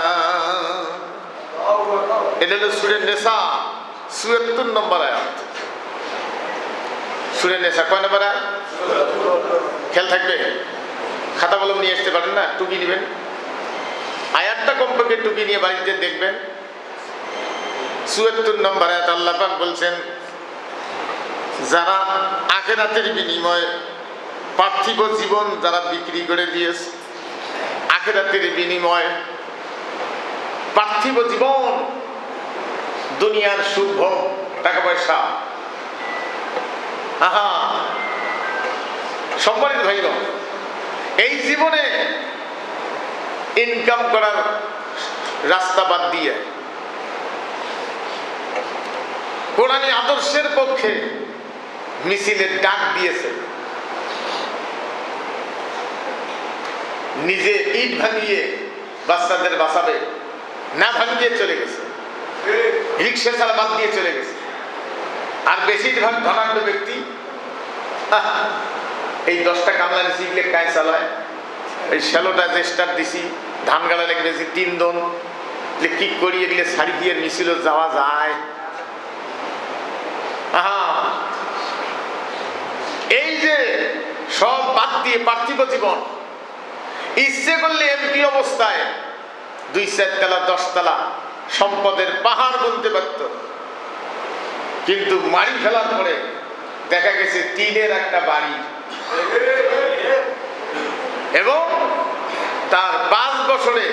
S1: এটা হলো সূরা নিসা ৭৪ নম্বর আয়াত। সূরা নিসা কয় নম্বর আয়াত? খেয়াল থাকবে, খাতা কলম নিয়ে আসতে পারেন না, টুকি নেবেন, আয়াতটা কমপক্ষে টুকি নিয়ে বাড়িতে দেখবেন। ৭৪ নম্বর আয়াত আল্লাহ পাক বলছেন যারা আখিরাতের বিনিময়ে পার্থিব জীবন যারা বিক্রি করে দিয়েছে, আখিরাতের বিনিময়ে পার্থিব জীবন, দুনিয়ার সুখ ভোগ, টাকা পয়সা, আহা সম্মানিত ভাইগণ, এই জীবনে ইনকাম করার রাস্তা বাদ দিয়ে কোরআনী আদর্শের পক্ষে মিছিলের ডাক দিয়েছে। নিজে ইট ভাঙিয়ে বাচ্চাদের বাঁচাবে, না ভাঙিয়ে চলে গেছে, রিক্সা চালা বাদ দিয়ে চলে গেছে। আর বেশিরভাগ ধনাঢ্য ব্যক্তি এই 10টা কামলা নিচে কায় চালায়, এই শ্যালোটা যে স্টার দিছি, ধান গাড়া লেগেছি 3 দন, কি করি এগুলো ছাড়ি দিয়ে মিছিল যাওয়া যায়? এই যে সব বাদ দিয়ে পার্থিব জীবন, ইচ্ছে করলে এমপি অবস্থায় 2-4 তলা 10 তলা সম্পদের পাহাড় বলতে পারত, কিন্তু মারি ফেলার পরে দেখা গেছে টিনের একটা বাড়ি এবং তার 5 বছরে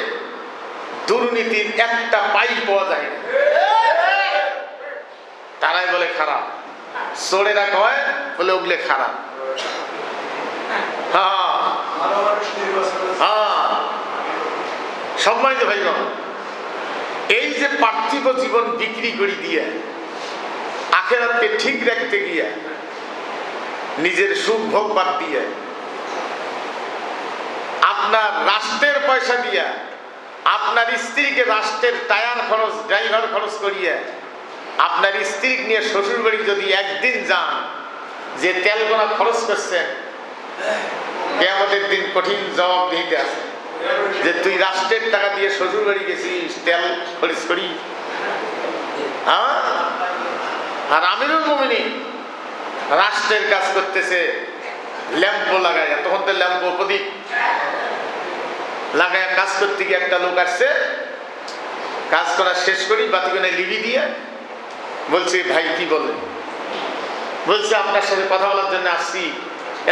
S1: দুর্নীতির একটা পাই পাওয়া যায়। তারাই বলে খারাপ, চোরেরা কয় বলে ওগুলো খারাপ। সম্মানিত ভাইগণ, এই যে পার্থিব জীবন বিক্রি করে দিয়ে আখিরাতকে ঠিক রাখতে গিয়ে নিজের সুখ ভোগ বাদ দিয়ে আপনার রাষ্ট্রের পয়সা দিয়ে আপনার স্ত্রীকে রাষ্ট্রের টায়ার খরচ, ড্রাইভার খরচ করিয়ে আপনার স্ত্রী নিয়ে শ্বশুর বাড়ি যদি একদিন যান, যে তেল গোনা খরচ করছেন, কিয়ামতের দিন কঠিন জবাব দিতে আছে যে তুই রাষ্ট্রের টাকা দিয়ে শ্বশুর বাড়ি গেছিস তেল খরচ করি। আর আমিরুল মুমিনিন রাষ্ট্রের কাজ করতেছে ল্যাম্পো লাগায়, তখন তো ল্যাম্পো প্রদীপ লাগায় কাজ করতে গিয়ে একটা লোক আসছে, কাজ করা শেষ করি বাতিগুনে লিবি দিয়ে বলছে ভাই কি বলেন? বলছে আপনার সাথে কথা বলার জন্য আসছি,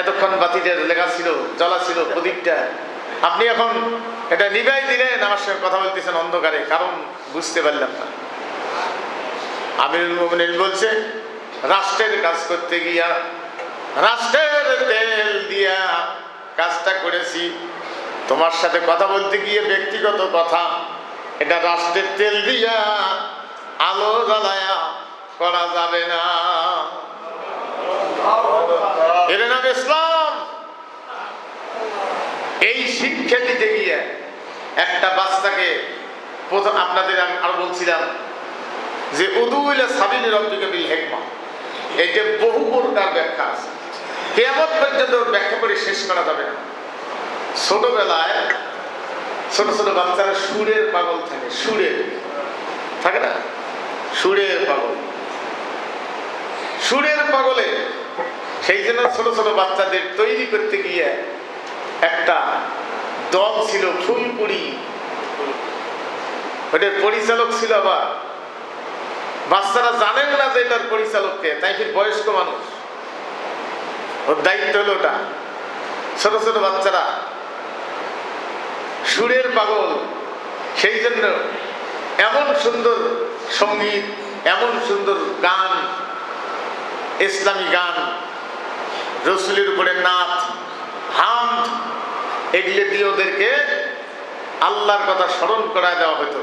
S1: এতক্ষণ বাতিটা লেখা ছিল, জ্বলা ছিল প্রদীপটা, আপনি এখন এটা নিভাই দিলেন, আমার সঙ্গে কথা বলতেছেন অন্ধকারে, কারণ বুঝতে পারলাম না। আমিরুল মুমিনিন বলছে রাষ্ট্রের কাজ করতে গিয়া রাষ্ট্রের তেল দিয়া কাজটা করেছি, তোমার সাথে কথা বলতে গিয়ে ব্যক্তিগত কথা, এটা রাষ্ট্রের তেল দিয়া আলো জ্বালায়া করা যাবে না। এর নাম ইসলাম। এই শিক্ষা দিতে গিয়ে একটা বাচ্চাকে প্রথম আপনাদের আরো বলছিলাম যে উদুইলা সাবিল রাব্বিকা বিল হিকমা, এইটা বহু প্রকার ব্যাখ্যা আছে, কিয়ামত পর্যন্ত ব্যাখ্যা করে শেষ করা যাবে না। ছোটবেলায় ছোট ছোট বাচ্চারা সুরের পাগল থাকে, সুরের থাকে না, সুরের পাগল, সুরের পাগলে সেই জন্য ছোট ছোট বাচ্চাদের তৈরি করতে গিয়ে একটা দল ছিল ফুলপুরি, ওটার পরিচালক ছিল আবার। বাচ্চারা জানেন না যে এটার পরিচালককে, তাই ফির বয়স্ক মানুষ, ওর দায়িত্ব হলো ওটা। ছোট ছোট বাচ্চারা সুরের পাগল, সেই জন্য এমন সুন্দর সঙ্গীত, এমন সুন্দর গান, ইসলামী গান, রসুলের উপরে নাচ, হামদ, এগুলো দিয়ে ওদেরকে আল্লাহর কথা স্মরণ করায় দেওয়া হতো।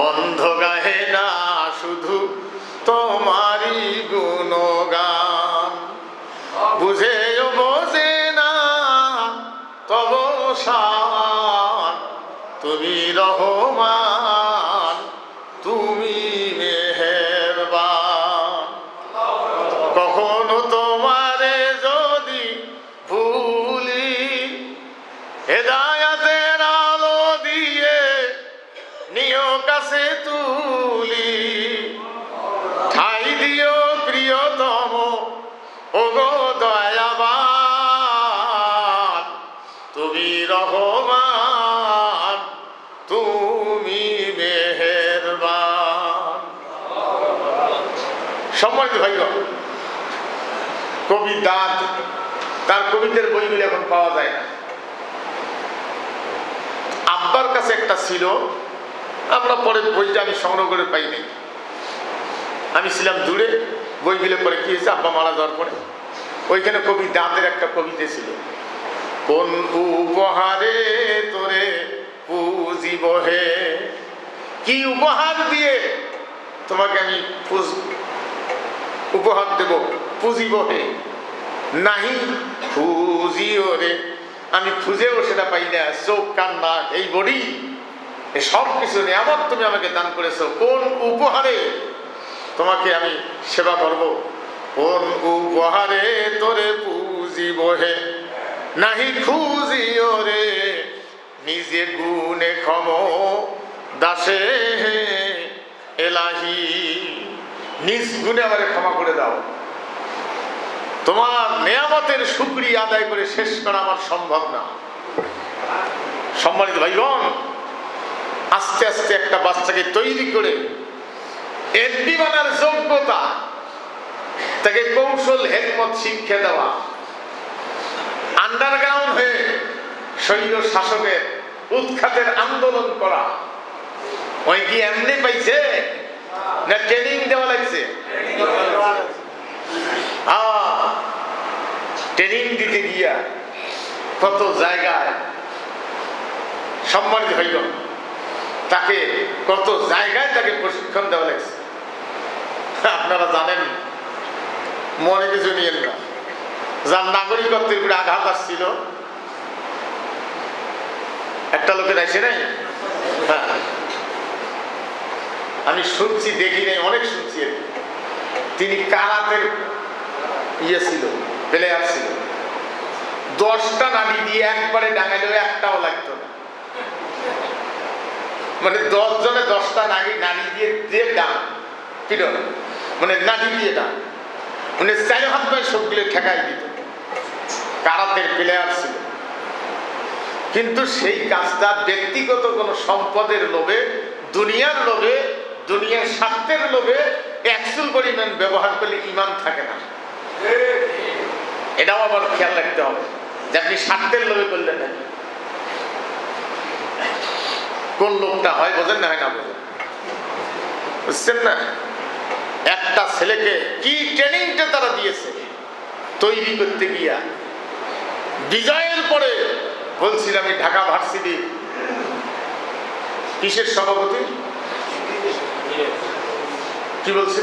S1: অন্ধ গাহে না শুধু তোমারই গুণগান, বুঝেও বোঝে না তব শান, তুমি রহমান তুমি মেহেরবান। কখনো তোমারে যদি ভুলি, হেদায়াতের আলো দিয়ে নিয় কাছে তুলি, ঠাই দিও প্রিয়তম ওগো দয়াবান, তুমি রহমান তুমি মেহেরবান। সম্মানিত ভাইগণ, কবি দাঁত, তার কবিতার বইগুলো এখন পাওয়া যায় না। আব্বার কাছে একটা ছিল, আমরা পরে বইটা আমি সংগ্রহ করে পাইনি। আমি ছিলাম দূরে, বইগুলো পরে কি হয়েছে, আব্বা মারা যাওয়ার পরে ওইখানে কবি দাঁতের একটা কবিতা ছিল, কোন উপহারে তোরে পুজিব হে, কি উপহার দিয়ে তোমাকে আমি উপহার দেব, পুজিব হে, নাহি খুঁজিও রে, আমি খুঁজেও সেটা পাই না, চোখ কান নাক এই বডি সব কিছু নিয়ামত তুমি আমাকে দান করেছো, কোন উপহারে তোমাকে আমি সেবা করব, কোন উপহারে তোরে পুজিব হে, নাহি খুঁজিও রে, নিজে গুণে ক্ষম দাসে হে এলাহি, নিজ গুণে আমাকে ক্ষমা করে দাও, তোমার নিয়ামতের শুকরিয়া আদায় করে শেষ করা আমার সম্ভব না। সম্মানিত ভাইগণ, আস্তে আস্তে একটা বাচ্চাকে তৈরি করে এমপি বানার যোগ্যতা, তাকে কৌশল হেকমত শিক্ষা দেওয়া, আন্ডারগ্রাউন্ড হয়ে স্বৈর শাসকের উৎখাতের আন্দোলন করা, ওই কি এমনি পাইছে না ট্রেনিং দেওয়া লাগছে? ট্রেনিং দিতে গিয়া কত জায়গায়, সম্মানিত ভাইগণ, তাকে কত জায়গায় তাকে প্রশিক্ষণ দেওয়া লাগছে। আপনারা জানেন, মনে কিছু নিয়েন না, যার নাগরিকত্বের উপরে আঘাত আসছিল, একটা লোকের আসে নাই, হ্যাঁ আমি শুনছি, দেখি নাই, অনেক শুনছি, তিনি কারাতের ইয়ে ছিল, প্লেয়ার ছিল, 10টা নাড়ি দিয়ে একবারে ডাঙাইলেও একটাও লাগতো না, মানে 10 জনে 10টা নাড়ি দিয়ে ডান পিটন, মানে নাড়ি দিয়ে ডান, মানে 4 হাত পায়ে সবগুলো ঠেকাই দিত, কারাতের প্লেয়ার ছিল। কিন্তু সেই কাজটা ব্যক্তিগত কোনো সম্পদের লোভে, দুনিয়ার লোভে, দুনিয়ার স্বার্থের লোভে একচুল পরিমাণ ব্যবহার করলে ঈমান থাকে না। এটাও আবার খেয়াল রাখতে হবে যে আপনি স্বার্থের লোভে করলেন না, কোন লোকটা হয় বোঝেন না, হয় না বোঝেন, বুঝছেন না? একটা ছেলেকে কি ট্রেনিংটা তারা দিয়েছে তৈরি করতে গিয়া, বিজয়ের পরে বলছিলাম আমি ঢাকা ভার্সিটি কিসের সভাপতি, কি বলছে,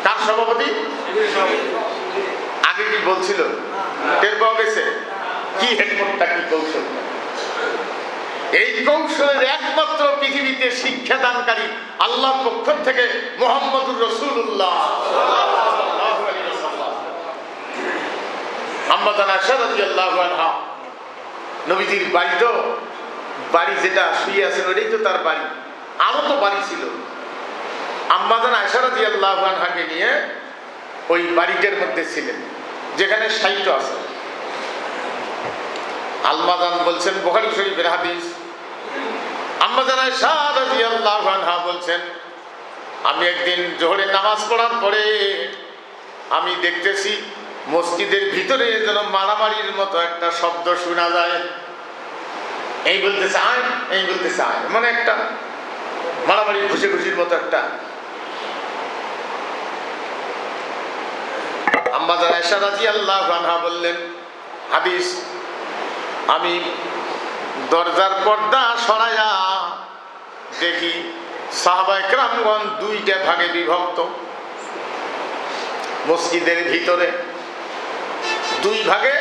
S1: কার সভাপতি, আগে কি বলছিল, টের পাওয়া গেছে কি হেডমোটটা, কি কৌশল। এই কৌশলের একমাত্র পৃথিবীতে শিক্ষাদানকারী আল্লাহর পক্ষ থেকে মুহাম্মদুর রাসূলুল্লাহ। আম্মা জান আয়েশা রাদিয়াল্লাহু আনহা, নবীজির বাড়ি, তো বাড়ি যেটা শুয়ে আছেন ওইটাই তো তার বাড়ি, আরো তো বাড়ি ছিল। আম্মা জান আয়েশা রাদিয়াল্লাহু আনহাকে নিয়ে ওই বাড়িটার মধ্যে ছিলেন, যেখানে সাহিত্য আছে। আম্মা জান বলছেন, বুখারী শরীফের হাদিস, আম্মা জান আয়েশা রাদিয়াল্লাহু আনহা বলছেন, আমি একদিন জোহরের নামাজ পড়ার পরে আমি দেখতেছি মসজিদের ভিতরে যেন মারামারির মতো একটা শব্দ শোনা যায়। এই বলতেছে আয়, এই বলতেছে আয়, মানে একটা মারামারি ঘুষির মতো একটা। আম্মা জান আয়েশা রাদিয়াল্লাহু আনহা বললেন, হাদিস, আমি দরজার পর্দা সরাইয়া দেখি সাহাবায়ে কেরামগণ দুইটা ভাগে বিভক্ত। মসজিদের ভিতরে দুই ভাগে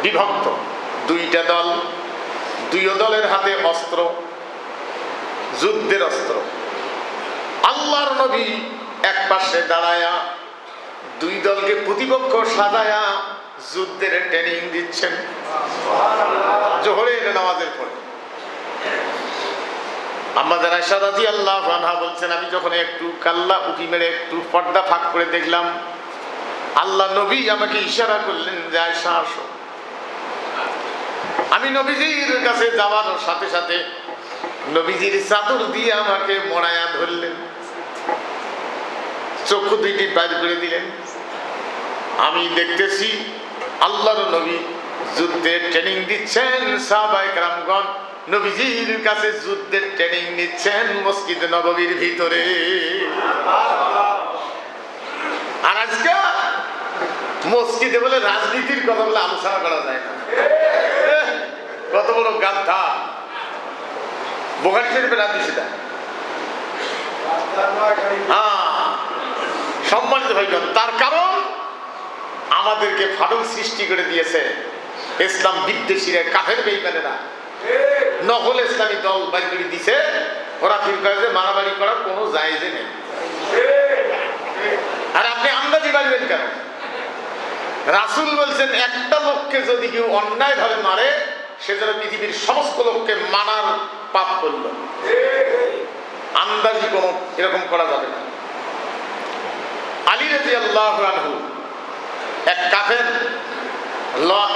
S1: বিভক্ত, দুইটা দল, দুই দলের হাতে অস্ত্র, যুদ্ধের অস্ত্র। আল্লাহর নবী এক পাশে দাঁড়ায়া দুই দলকে প্রতিপক্ষ সাজায়া যুদ্ধের ট্রেনিং দিচ্ছেন জোহরের নামাজের পরে। আম্মা জান আয়েশা রাদিয়াল্লাহু আনহা বলছেন, আমি যখন একটু কাল্লা উকি মেরে একটু পর্দা ফাঁক করে দেখলাম, আল্লাহ নবী আমাকে ইশারা করলেন যে আয়েশা আসো। আমি নবীজির কাছে যাওয়ার সাথে সাথে নবীজির চাদর দিয়ে আমাকে মোড়ায়া ধরলেন, চক্ষু দুইটি বাইর করে দিলেন। আমি দেখতেছি আল্লাহর নবী যুদ্ধের ট্রেনিং দিচ্ছেন, সাহাবায়ে কেরামগণ নবীজির কাছে যুদ্ধের ট্রেনিং নিচ্ছেন মসজিদ নববীর ভিতরে। আর আজকে মসজিদে বলে রাজনীতির কথা বলে আলোচনা করা যায় না। কত বড় গাধা! বুখারী শরীফে রাজনীতি সেটা। সম্মানিত ভাইগণ, তার কারণ আমাদেরকে ফাটল সৃষ্টি করে দিয়েছে ইসলাম বিদ্বেষীরা, কাফের বেঈমানেরা নকল ইসলামী দল বাইর করে দিছে। ওরা ফির করে যে মারামারি করার কোনো জায়েজে নেই। আর আপনি আন্দাজি বাড়বেন কেন? রাসূল বলছেন, একটা লোককে যদি কেউ অন্যায় ভাবে মারে, সে যেন পৃথিবীর সমস্ত লোককে মানার পাপ করল। আন্দাজি কোনো এরকম করা যাবে না। আলী রাদিয়াল্লাহু আনহু এক কাফের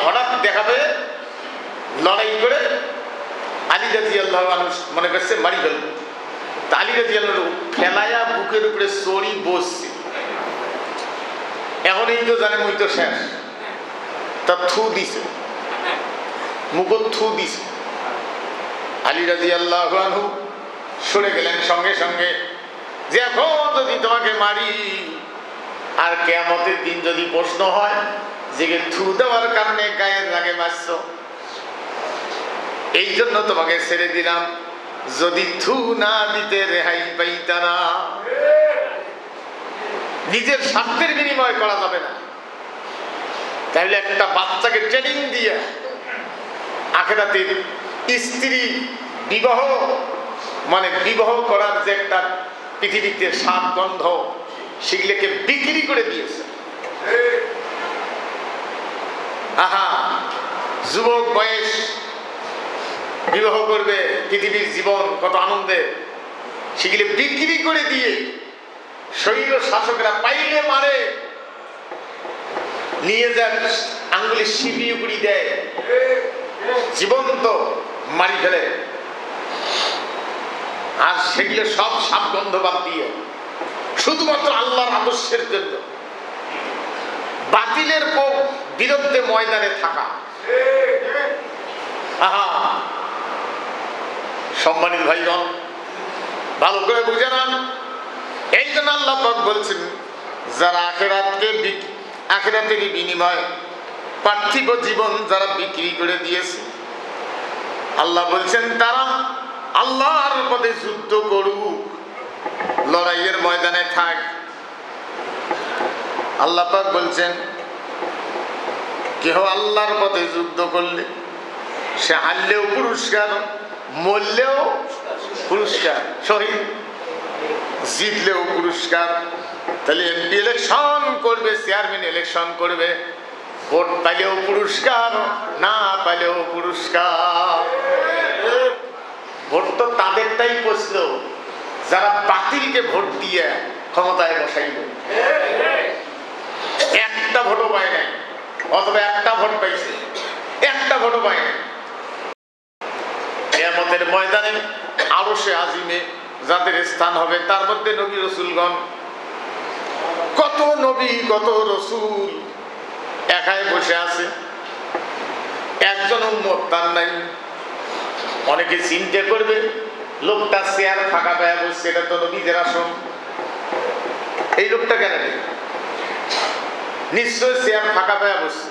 S1: হঠাৎ দেখাবে লড়াই করে আলী রাদিয়াল্লাহু আনহু মনে করছে মারি ফেলব। তা আলী রাদিয়াল্লাহু ফেলাইয়া বুকের উপরে চড়ি বসছে। এখন এই তো জানে মুই তো শেষ, তা থু দিছে, মুখত থু দিছে। আলী রাদিয়াল্লাহু আনহু সরে গেলেন সঙ্গে সঙ্গে, যে এখন যদি তোমাকে মারি আর কিয়ামতের দিন যদি প্রশ্ন হয় যে থু দেওয়ার কারণে গায়ের রাগে মারছ, এই জন্য তোমাকে ছেড়ে দিলাম, যদি থু না দিতে রেহাই পাইতা না। নিজের স্বার্থের বিনিময় করা যাবে না। তাহলে একটা বাচ্চাকে ট্রেনিং দিয়ে আখিরাতের স্ত্রী বিবাহ, মানে বিবাহ করার যে একটা পৃথিবীতে স্বাদ গন্ধ, সেগুলোকে বিক্রি করে দিয়েছে। আহা, যুবক বয়স বিবাহ করবে, পৃথিবীর জীবন কত আনন্দের, সেগুলো বিক্রি করে দিয়ে শরীর শাসকরা পাইলে মারে, নিয়ে যান আঙ্গুলে শিপিয়ে গুড়ি দেয়, জীবন্ত মারি ফেলে। আর সেগুলো সব সাপ গন্ধ বাদ দিয়ে শুধুমাত্র আল্লাহর আদর্শের জন্য বাতিলের বিরুদ্ধে ময়দানে থাকা। আহা, সম্মানিত ভাইগণ, ভালো করে বুঝে নেন। এই জন্য আল্লাহ পাক বলছেন, যারা আখিরাতের বিনিময় পার্থিব জীবন যারা বিক্রি করে দিয়েছে, আল্লাহ বলছেন তারা আল্লাহর পথে যুদ্ধ করুক, লড়াইয়ের ময়দানে থাক। আল্লাহ পাক বলছেন, কেহ আল্লাহর পথে যুদ্ধ করলে সে হারলেও পুরস্কার, মরলেও পুরস্কার, শহীদ জিতলেও পুরস্কার। তাহলে এমপি ইলেকশন করবে, চেয়ারম্যান ইলেকশন করবে, ভোট পাইলেও পুরস্কার, না পাইলেও পুরস্কার। ভোট তো তাদেরটাই পছল যারা বাতিলকে ভোট দিয়ে ক্ষমতায় বসাইল। একটা ভোটও পায় নাই, অথবা একটা ভোট পাইছে, একটা ভোটও পায় নাই। কিয়ামতের ময়দানে হাসিমে যাদের স্থান হবে, তার মধ্যে নবী রসুলগণ। কত নবী কত রসুল একাই বসে আছে, একজন উম্মত তার নাই। অনেকে চিন্তা করবে লোকটা চেয়ার ফাঁকা পায় বসছে, এটা তো নবীদের আসন, এই লোকটা কেন নেই? নিশ্চয় চেয়ার ফাঁকা পায় বসছে।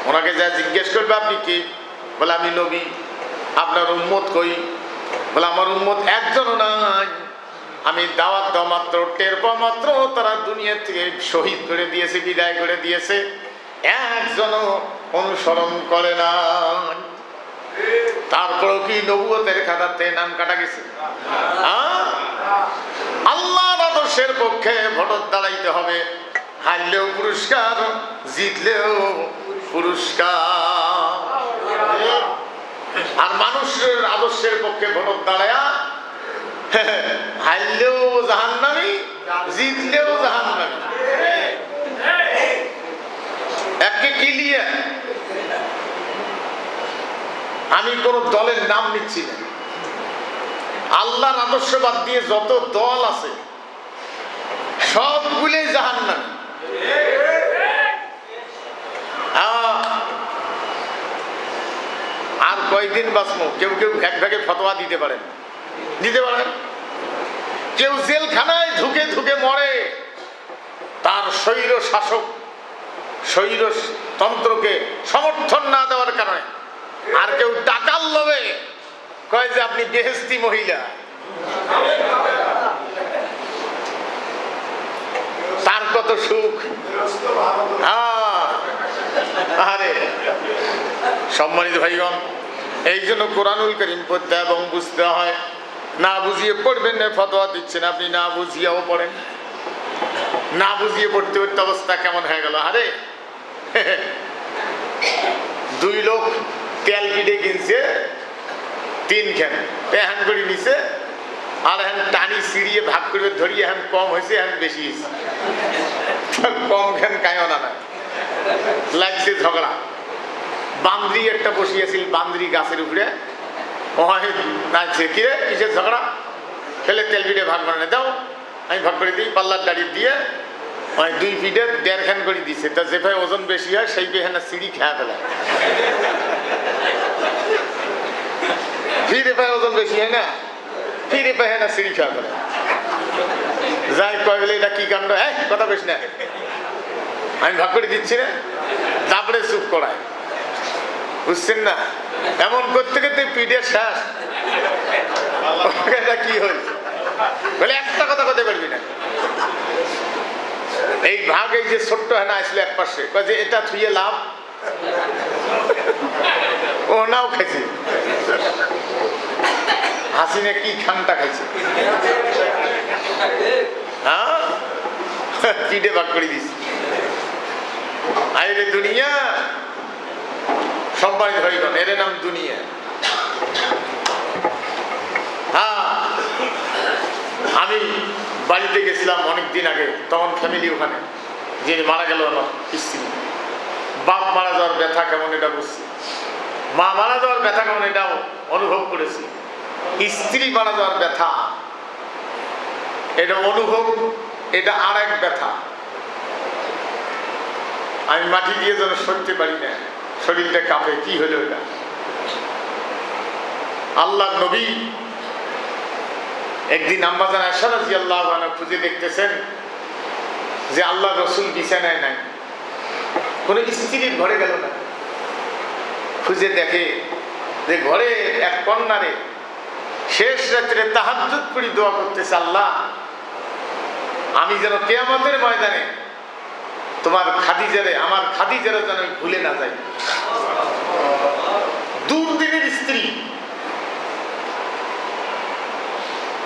S1: ওনাকে যা জিজ্ঞেস করবে আপনি কি, বলে আমি নবী। আপনার উম্মত কই? বলে আমার উম্মত একজনও নাই, আমি দাওয়াত দেওয়া মাত্র, টের পাওয়া মাত্র তারা দুনিয়া থেকে শহীদ করে দিয়েছে, বিদায় করে দিয়েছে, একজনও অনুসরণ করে না। তারপরেও কি নবুয়তের খাতাতে নাম কাটা গেছে? আল্লাহর আদর্শের পক্ষে ভোট দাঁড়াইতে হবে, হারলেও পুরস্কার, জিতলেও পুরস্কার। আর মানুষের আদর্শের পক্ষে ভোট দাঁড়ায়া হারলেও জাহান্নামী, জিতলেও জাহান্নামী। একে ক্লিয়ার। আমি কোন দলের নাম নিচ্ছি না, আল্লাহর আদর্শ বাদ দিয়ে যত দল আছে সবগুলোই জাহান্নামী। আর কয়দিন বাঁচবো? কেউ কেউ ভ্যাগ ভ্যাগে ফতোয়া দিতে পারেন, কেউ জেলখানায় ধুকে ধুকে মরে তার স্বৈর শাসক স্বৈরতন্ত্রকে সমর্থন না দেওয়ার কারণে। আর কেউ টাকার লোভে কয় যে আপনি বেহেশতি মহিলা, তার কত সুখ। আরে সম্মানিত ভাইগণ, এই জন্য কোরআনুল কারীম পড়তে এবং বুঝতে হয়। না বুঝিয়ে পড়বেন না, ফতোয়া দিচ্ছেন আপনি, না বুঝিয়েও পড়েন। না বুঝিয়ে পড়তে পড়তে অবস্থা কেমন হয়ে গেল। আরে দুই লোক তেল কিনে কিনছে, 3 খান এহান করে নিছে, আর এখন টানি সিঁড়িয়ে ভাগ করে ধরিয়ে এখন কম হয়েছে, এখন বেশি হয়েছে। কম খান কায়ও না লাগছে ঝগড়া। বান্দ্রি একটা বসিয়েছিল, বান্দ্রি গাছের উপরে নাচছে, কিরে কিসের ঝগড়া? ফেলে তেল পিঠে ভাগ বানানে দাও, আমি ভাগ করে দিই। পাল্লার দাঁড়িয়ে দিয়ে 2 পিঠে 1.5 খান করে দিচ্ছে। তা যে ভাই ওজন বেশি হয় সেই পেহানা সিঁড়ি খেয়া ফেলে। ফিরে পায় ওজন বেশি হয় না, ফিরে পায় না সিঁড়ি খেয়া ফেলে। যাই কয় বলে এটা কি কাণ্ড, কথা বেশ না, আমি ভাগ করে দিচ্ছি না, তারপরে চুপ করায়। বুঝছেন না? এমন করতে করতে পিঠে শেষ। কি হয়েছে বলে একটা কথা কথা পারবি না। এই ভাগ, এই যে ছোট্ট হেনা আসলে এক পাশে যে এটা থুয়ে লাভ, ও নাও খাইছে। হাসিনা কি খানটা খাইছে, হ্যাঁ পিঠে ভাগ করে দিস। আরে দুনিয়া, সম্মানিত ভাইগণ, এর নাম দুনিয়া। হ্যাঁ, আমি বাড়িতে গেছিলাম অনেকদিন আগে, তখন ফ্যামিলি ওখানে, যিনি মারা গেল আমার স্ত্রী। বাপ মারা যাওয়ার ব্যথা কেমন এটা বুঝছি, মা মারা যাওয়ার ব্যথা কেমন এটাও অনুভব করেছি। স্ত্রী মারা যাওয়ার ব্যথা এটা অনুভব, এটা আর এক ব্যথা। আমি মাটি দিয়ে যেন সরতে পারি না, শরীরটা কাঁপে। কি হলো এটা? আল্লাহ নবী একদিন আম্মাজান আয়েশা রাদিয়াল্লাহু আনহা খুঁজে দেখতেছেন যে আল্লাহ রসুল বিছানায় নাই, কোন স্ত্রীর ঘরে গেল না। খুঁজে দেখে যে ঘরে এক কন্যারে শেষ রাত্রে তাহাজ্জুদ পড়ি দোয়া করতেছে, আল্লাহ আমি যেন কিয়ামতের ময়দানে তোমার খাদিজারে, আমার খাদিজারে যেন ভুলে না যাই। দুর্দিনের স্ত্রী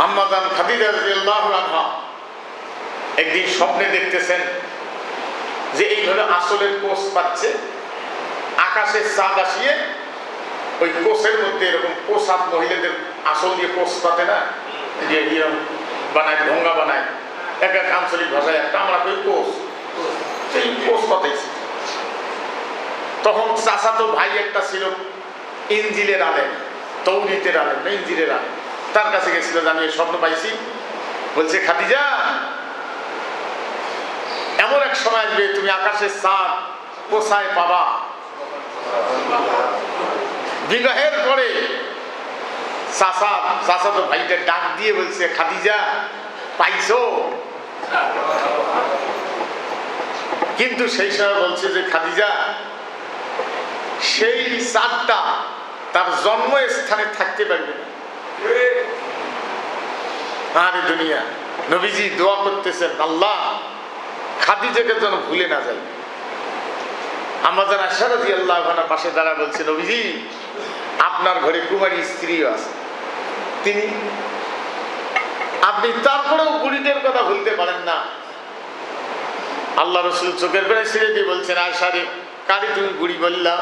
S1: আম্মাজান খাদিজা রাদিয়াল্লাহু আনহা একদিন স্বপ্নে দেখতেছেন যে এইভাবে আসলের কোষ পাচ্ছে, আকাশের চাঁদ আসিয়ে ওই কোষের মধ্যে এরকম কোষাত, মহিলাদের আসল দিয়ে কোষ পাতে না, যে এরকম বানায়, ঢোঙ্গা বানায়, এক এক আঞ্চলিক ভাষায় একটা, আমরা কই কোষ, সেই কোষ পাতাইছে। তখন চাচাতো ভাই একটা ছিল ইনজিলের আলেম, তৌরিতের আলেম না ইনজিলের আলেম, তার কাছে গেছিল, জানিয়ে স্বপ্ন পাইছি। বলছে খাদিজা, এমন এক সময় আসবে তুমি আকাশের চাঁদ কোথায় পাবা। বিবাহের পরে চাচা তো ভাইটা ডাক দিয়ে বলছে খাদিজা পাইছো? কিন্তু সেই সময় বলছে যে খাদিজা, সেই চাঁদটা তার জন্মস্থানে থাকতে পারবে না। আরে দুনিয়া, নবীজি দোয়া করতেছেন আল্লাহ খাদিজাকে যেন ভুলে না যায়। আমাদের আয়েশা রাদিয়াল্লাহু আনহা পাশে দাঁড়া বলছে নবীজি আপনার ঘরে কুমারী স্ত্রীও আছে, তিনি আপনি তারপরেও বুড়িদের কথা ভুলতে পারেন না। আল্লাহ রসুল চোখের বেড়ে ছেড়ে দিয়ে বলছেন আয়েশা রে, কারি তুমি বুড়ি বললা?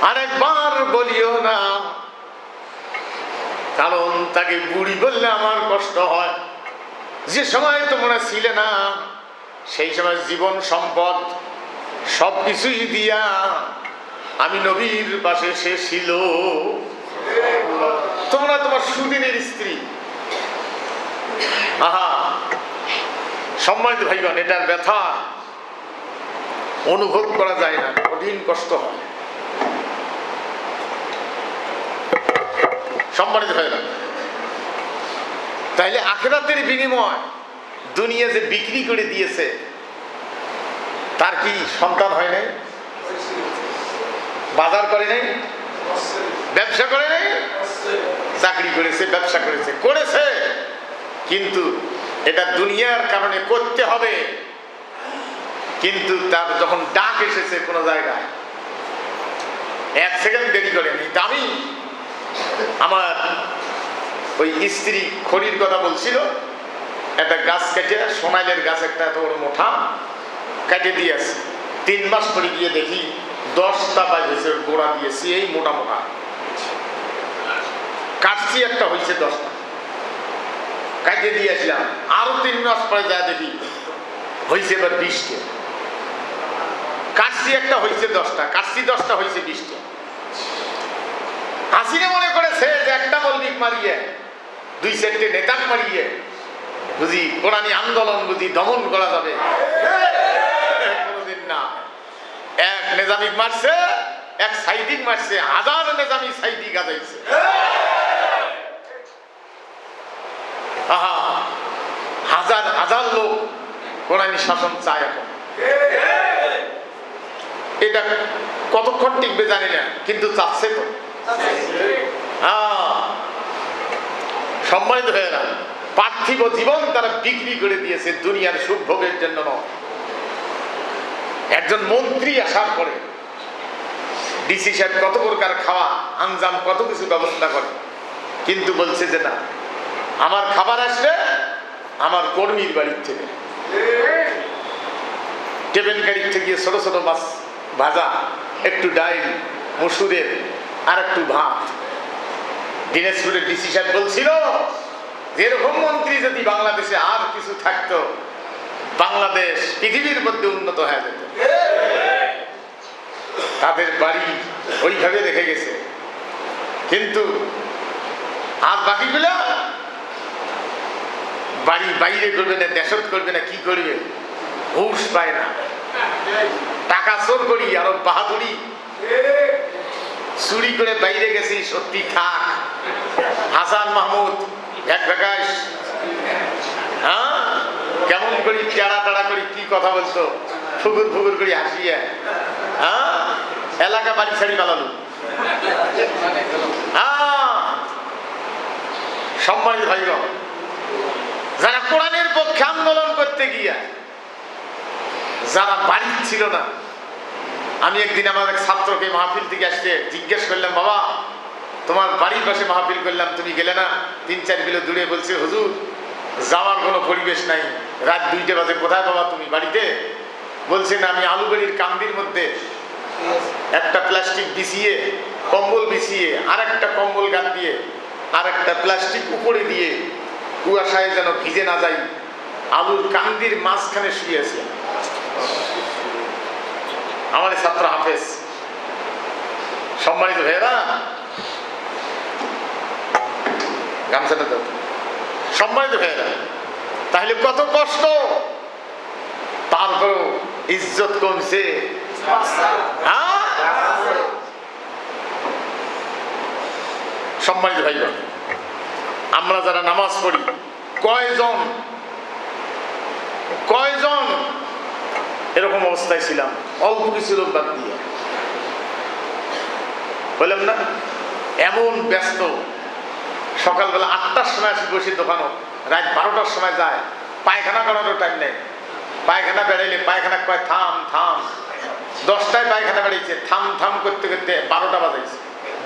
S1: আরেকবার বলিও না, কারণ তাকে বুড়ি বললে আমার কষ্ট হয়। যে সময় তোমরা ছিলে না সেই সময় জীবন সম্পদ সবকিছুই দিয়া আমি নবীর পাশে সে ছিল। তোমরা তোমার সুদিনের স্ত্রী। আহা সম্মানিত ভাইগণ, এটার ব্যথা অনুভব করা যায় না, কঠিন কষ্ট হয়। সম্মানিত ভাইগণ, তাইলে আখিরাতের বিনিময় দুনিয়া যে বিক্রি করে দিয়েছে, তার কি সন্তান হয় নাই? বাজার করে নাই? ব্যবসা করে নাই? চাকরি করেছে, ব্যবসা করেছে, কিন্তু এটা দুনিয়ার কারণে করতে হবে। কিন্তু তার যখন ডাক এসেছে কোন জায়গায়, 1 সেকেন্ড দেরি করেনি। আমি আমার ওই স্ত্রী খড়ির কথা বলছিল, একটা গাছ কেটে, সোনাইলের গাছ একটা এত বড় মোটা কেটে দিয়েছে। 3 মাস পরে গিয়ে দেখি 10টা বাজেছে গোড়া দিয়েছি, এই মোটা মোটা কাটছি, একটা হয়েছে 10টা, কাটে দিয়েছিলাম। আরো 3 মাস পরে যা দেখি হয়েছে এবার 20টা। কাটছি একটা হয়েছে 10টা, কাটছি 10টা হয়েছে 20টা। হাসিনা মনে করেছে যে একটা মৌলিক মারিয়ে 2-4টে নেতা মারিয়ে বুঝি কোরআনী আন্দোলন বুঝি দমন করা যাবে। কোনদিন না। এক নেজামিক মারছে, এক সাইদিক মারছে, 1000 নেজামি সাইদি গাজাইছে। আহা, হাজার হাজার লোক কোরআনী শাসন চায় এখন। এটা কতক্ষণ টিকবে জানি না, কিন্তু চাচ্ছে তো। সম্মানিত হয়ে না, পার্থিব জীবন তারা বিক্রি করে দিয়েছে দুনিয়ার সুখ ভোগের জন্য নয়। একজন মন্ত্রী আসার পরে ডিসি সাহেব কত প্রকার খাওয়া আঞ্জাম, কত কিছু ব্যবস্থা করে, কিন্তু বলছে যে না, আমার খাবার আসবে আমার কর্মীর বাড়ির থেকে, টেবিল গাড়ির থেকে ছোট ছোট মাছ ভাজা, একটু ডাইল মসুরের, আর একটু ভাত। দিনাজপুরের ডিসি সাহেব বলছিল এরকম মন্ত্রী যদি বাংলাদেশে আর কিছু থাকতো, বাংলাদেশ পৃথিবীর মধ্যে উন্নত হয়ে যেত। তাদের বাড়ি ওইভাবে রেখে গেছে, কিন্তু আর বাকিগুলো বাড়ি বাইরে করবে না, দেশত করবে না, কি করবে হুঁশ পায় না। টাকা চোর করি আরো বাহাদুরি, চুরি করে বাইরে গেছি, সত্যি থাক। হাসান মাহমুদ এক ভাগাস, হ্যাঁ কেমন করি টাড়া টাড়া করি কি কথা বলতো, ফুগুর ফুগুর করি হাসিয়া, হ্যাঁ এলাকা বাড়ি ছাড়ি পালালো। সম্মানিত ভাইগণ, যারা কোরআনের পক্ষে আন্দোলন করতে গিয়া যারা বাড়ি ছিল না, আমি একদিন আমার এক ছাত্রকে মাহফিল থেকে আসতে জিজ্ঞেস করলাম, বাবা তোমার বাড়ির পাশে মাহফিল করলাম, তুমি গেলে না? 3-4 কিলো দূরে। বলছে হুজুর যাওয়ার কোনো পরিবেশ নাই, রাত 2টা বাজে, কোথায় বাবা তুমি বাড়িতে? বলছে না, আমি আলুবাড়ির কান্দির মধ্যে একটা প্লাস্টিক বিছিয়ে, কম্বল বিছিয়ে, আর একটা কম্বল গাদ দিয়ে, আর একটা প্লাস্টিক উপরে দিয়ে, কুয়াশায় যেন ভিজে না যায়, আলুর কান্দির মাঝখানে শুয়ে আছে। আমার ছাত্র হাফেজ। সম্মানিত ভাইয়েরা, গামছাটা দাও। সম্মানিত ভাইয়েরা, তাহলে কত কষ্ট, তারপরেও ইজ্জত কমছে। সম্মানিত ভাইরা, আমরা যারা নামাজ পড়ি কয়জন এরকম অবস্থায় ছিলাম, অল্প কিছু লোক বাদ দিয়ে। বললাম না, এমন ব্যস্ত, সকালবেলা 8টার সময় আসি বসে দোকানও, রাত 12টার সময় যায়, পায়খানা করারও টাইম নেই। পায়খানা বেড়াইলে পায়খানা কয় থাম থাম, 10টায় পায়খানা বেড়াইছে, থাম থাম করতে করতে 12টা বাজাইছে,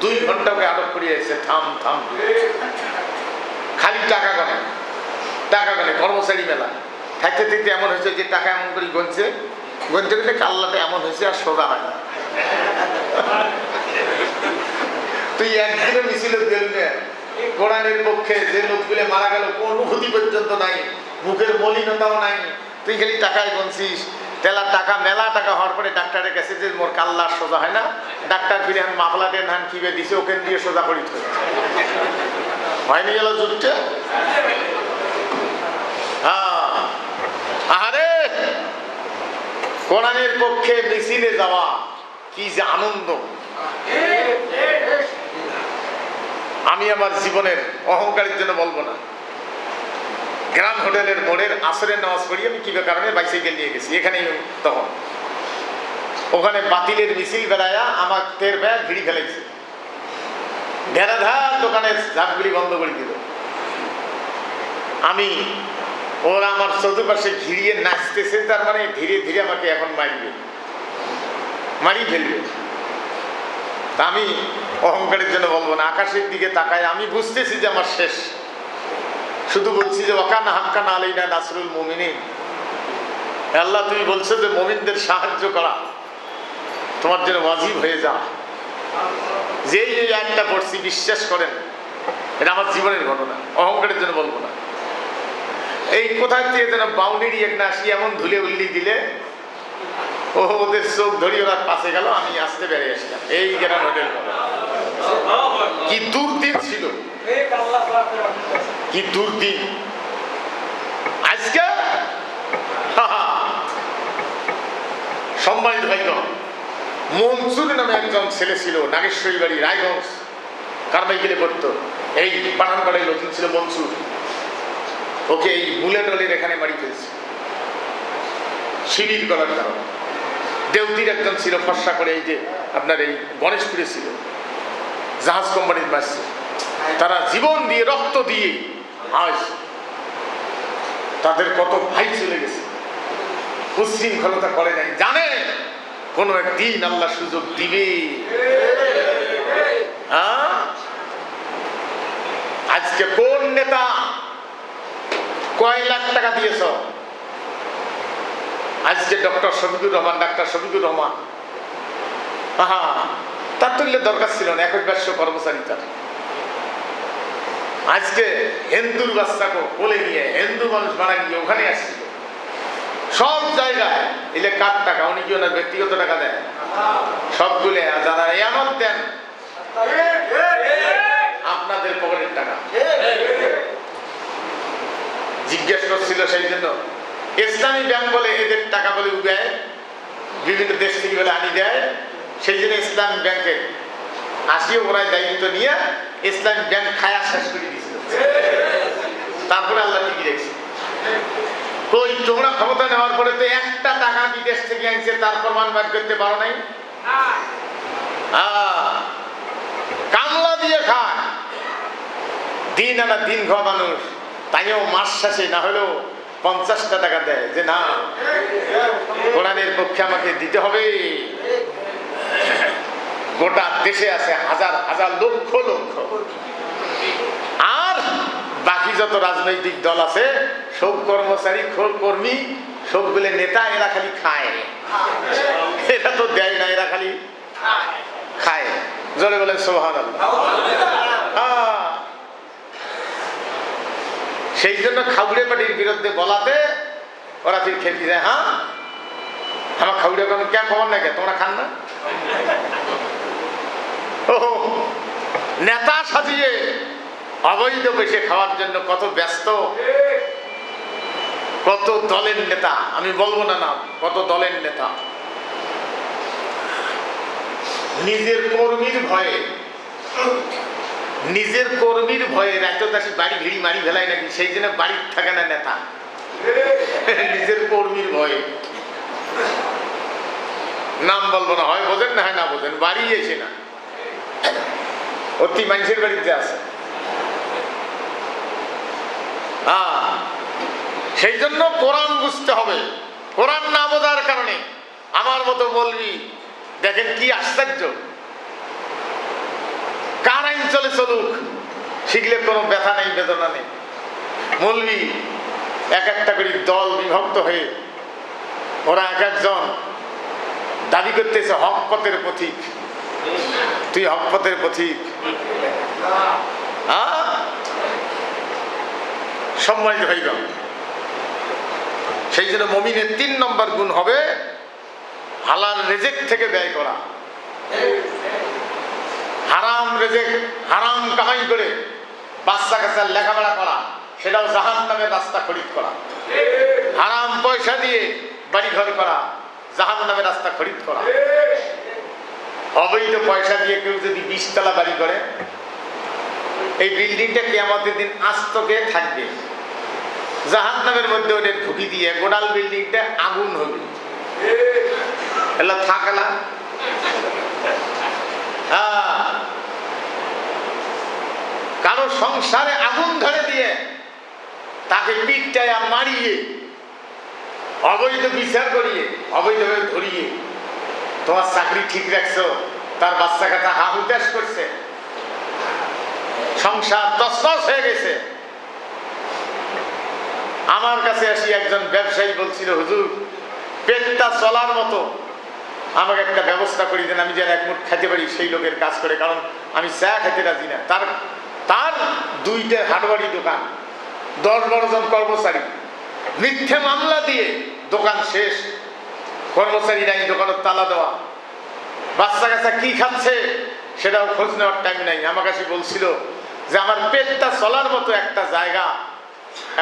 S1: 2 ঘন্টা ওকে আটক করিয়ে এসেছে, থাম থাম। খালি টাকা গনে কর্মচারী মেলা থাকতে থাকতে এমন হয়েছে যে টাকা এমন করে গুনতে গেলে কাল্লাটা এমন হয়েছে আর সোজা হয় না। তুই একদিনে মিছিলে দিলি না, কোরআনের পক্ষে যে লোকগুলো মারা গেল কোন অনুভূতি পর্যন্ত নাই, মুখের মলিনতাও নাই, তুই খালি টাকায় গুনছিস। টাকা মেলা টাকা হওয়ার পরে ডাক্তারের কাছে যে মোর কাল্লা সোজা হয় না, ডাক্তার ফিরে মাফলা টেন হান কিবে দিছে, ওকে দিয়ে সোজা করি হয়নি গেল যুগটা। আরে কোরআনের পক্ষে মিছিলে যাওয়া কি যে আনন্দ। আমি আমার জীবনের অহংকারের জন্য বলবো না, গ্রাম হোটেলের মোড়ের আসরের নামাজ পড়ি আমি কি কারণে বাইসাইকেল নিয়ে গেছি এখানেই। তখন ওখানে বাতিলের মিছিল বেড়ায়া আমার তের ব্যাগ ভিড়ি ফেলেছে, ঘেরাধার দোকানের ঝাপগুলি বন্ধ করে দিল। আমি ওরা আমার চতুর্পাশে ঘিরিয়ে নাচতেছে, তার মানে ধীরে ধীরে আমাকে এখন মারি ফেলবে। তা আমি অহংকারের জন্য বলবো না, আকাশের দিকে তাকায় আমি বুঝতেছি যে আমার শেষ। শুধু বলছি যে ওয়াকানা হাক্কানা আলাইনা নাসরুল মুমিনিন, আল্লাহ তুমি বলছো যে মুমিনদের সাহায্য করা তোমার জন্য ওয়াজিব হয়ে যা। যেই এই আয়াতটা পড়ছি বিশ্বাস করেন এটা আমার জীবনের ঘটনা, অহংকারের জন্য বলবো না। এই কোথায় থেকে যেন বাউন্ডারি একটা আসি এমন ধুলে উল্লি দিলে ওদের চোখ ধরি, ওরা পাশে গেল, আমি আসতে বেরিয়ে আসলাম। এই গ্রাম হোটেল কি দুর্দিন ছিল, কি দুর্দিন। আজকে সম্মানিত ভাইগণ, মনসুর নামে একজন ছেলে ছিল, নাগেশ্বরী বাড়ি, রায়গঞ্জ কারমাইকেলে পড়তো। এই পাঠানপাড়ায় নতুন ছিল মনসুর, ওকে এই বুলেটলের এখানে মারি ফেলছে শিবির করার কারণে। দেউতির একজন ছিল ফর্সা করে, এই যে আপনার এই গণেশপুরে ছিল, জাহাজ কোম্পানির মাসছে, তারা জীবন দিয়ে রক্ত দিয়ে আজ তাদের কত ভাই চলে গেছে, উশৃঙ্খলতা করে নাই, জানে কোনো একদিন আল্লাহ সুযোগ দিবে। আজকে কোন নেতা কয় লাখ টাকা দিয়েছ? আজকে ডাক্তার শফিকুর রহমান, তার তুললে দরকার ছিল না, 2100 কর্মচারী তার। আজকে হিন্দুর বাচ্চাকে বলে নিয়ে হিন্দু মানুষ মারা গিয়ে ওখানে আসছিল, সব জায়গায় এলে কার টাকা, উনি কি ওনার ব্যক্তিগত টাকা দেন? সবগুলো যারা এমন দেন আপনাদের পকেটের টাকা। জিজ্ঞেস করছিল সেই জন্য ইসলামী ব্যাংক বলে এদের টাকা বলে উগায়, বিভিন্ন দেশ থেকে বলে আনি দেয়, সেই জন্য ইসলামী ব্যাংকে আসিয়ে ওরাই দায়িত্ব নিয়ে ইসলামী ব্যাংক খায়া শেষ করে দিয়েছিল। তারপরে আল্লাহ টিকি রেখেছে। কই তোমরা ক্ষমতা নেওয়ার পরে তো একটা টাকা বিদেশ থেকে আনছে, তার প্রমাণ বার করতে পারো নাই। কামলা দিয়ে খায়, দিন আনা দিন খাওয়া মানুষ, তাইও মাস শেষে না হলেও 50টা টাকা দেয় যে না কোরআনের পক্ষে আমাকে দিতে হবে। গোটা দেশে আছে হাজার হাজার লক্ষ লক্ষ, আর বাকি যত রাজনৈতিক দল আছে সব কর্মচারী কর্মী সবগুলো নেতা, এরা খালি খায়, এরা তো দেয় না, এরা খালি খায়। জোরে বলে সুবহানাল্লাহ। সেই জন্য খাউড়ে পার্টির বিরুদ্ধে বলাতে ওরা ফির খেপি যায়, আমার খাউড়ে পার্টি কে খবর নাই, তোমরা খান না? নেতা সাজিয়ে অবৈধ বসে খাওয়ার জন্য কত ব্যস্ত, কত দলের নেতা, আমি বলবো না নাম, কত দলের নেতা নিজের কর্মীর ভয়ে রাজ্যদাসী বাড়ি ভিড়ি মারি ফেলায় নাকি, সেই জন্য বাড়ির থাকে না নেতা। নিজের কর্মীর ভয়ে, নাম বলবো না, হয় বোঝেন না হয় না বোঝেন, বাড়ি এসে না অতি মানুষের বাড়িতে আছে। সেই জন্য কোরআন বুঝতে হবে। কোরআন না বোঝার কারণে আমার মতো বলবি, দেখেন কি আশ্চর্য, কার আইন চলে চলুক, শিখলে কোনো ব্যথা নেই, বেদনা নেই। মৌলবি এক একটা করে দল বিভক্ত হয়ে ওরা এক একজন দাবি করতেছে হক পথের পথিক, তুই হক পথের পথিক। সম্মানিত ভাইগণ, সেই জন্য মুমিনের 3 নম্বর গুণ হবে হালাল রিজিক থেকে ব্যয় করা। হারাম রিজিক, হারাম কামাই করে বাচ্চা কাচ্চার লেখাপড়া করা, সেটাও জাহান্নামের রাস্তা খরিদ করা। হারাম পয়সা দিয়ে বাড়ি ঘর করা, জাহান্নামের রাস্তা খরিদ করা। অবৈধ পয়সা দিয়ে কেউ যদি 20 তলা বাড়ি করে, এই বিল্ডিংটা কিয়ামতের দিন আস্তকে থাকবে, জাহান্নামের মধ্যে ওদের ঢুকি দিয়ে গোটাল বিল্ডিংটা আগুন হবে। এলা থাকলা কারো সংসারে আগুন ধরে দিয়ে তাকে পিঠটায় মারিয়ে, অবৈধ বিচার করিয়ে, অবৈধভাবে ধরিয়ে, তোমার চাকরি ঠিক রাখছো, তার বাচ্চা কাচ্চা হা হুতাশ করছে, সংসার তছনছ হয়ে গেছে। আমার কাছে আসি একজন ব্যবসায়ী বলছিল, হুজুর পেটটা চলার মতো আমাকে একটা ব্যবস্থা করে দেন, আমি যেন এক মুঠ খেতে পারি সেই লোকের কাজ করে, কারণ আমি চা খেতে রাজি না। তার 2টা হাটবাড়ি দোকান, 10-12 জন কর্মচারী, মিথ্যে মামলা দিয়ে দোকান শেষ, কর্মচারী নাই, দোকানের তালা দেওয়া, বাচ্চা কাচ্চা কি খাচ্ছে সেটাও খোঁজ নেওয়ার টাইম নাই। আমার কাছে বলছিল যে আমার পেটটা চলার মতো একটা জায়গা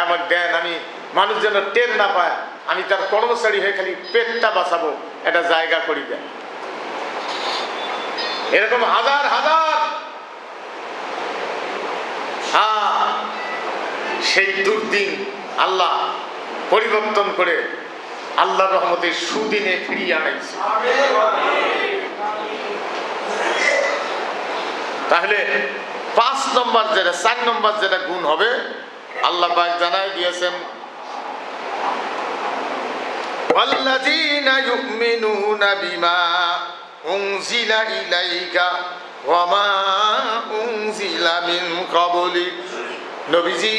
S1: আমার দেন, আমি মানুষ যেন টের না পায়, আমি তার কর্মচারী হয়ে খালি পেটটা বাঁচাবো, একটা জায়গা করি দেন। এরকম হাজার হাজার সেই দুর্দিন আল্লাহ পরিবর্তন করে আল্লাহর রহমতে সুদিনে ফিরিয়ে আনাইছে। তাহলে 5 নম্বর যেটা, 4 নম্বর যেটা গুণ হবে, আল্লাহ পাক জানাই দিয়েছেন, ওয়াল্লাযীনা ইউমিনুনা বিমা উনজিলা ইলাইকা ওয়া মা উনজিলা মিন ক্বাবলিক। নবীজি,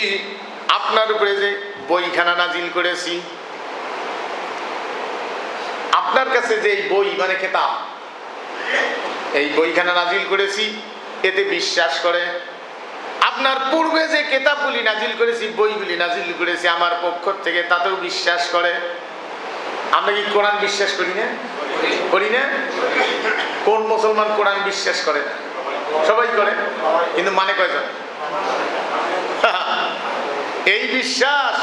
S1: আপনার উপরে যে বইখানা নাজিল করেছি, আপনার কাছে যে বই মানে কিতাব, এই বইখানা নাজিল করেছি, এতে বিশ্বাস করে। আপনার পূর্বে যে কিতাবগুলি নাজিল করেছি, বইগুলি নাজিল করেছি আমার পক্ষ থেকে, তাতেও বিশ্বাস করে। আমরা কি কোরআন বিশ্বাস করি না? করি না? কোন মুসলমান কোরআন বিশ্বাস করে না? সবাই করে, কিন্তু মানে কয়জন? এই বিশ্বাস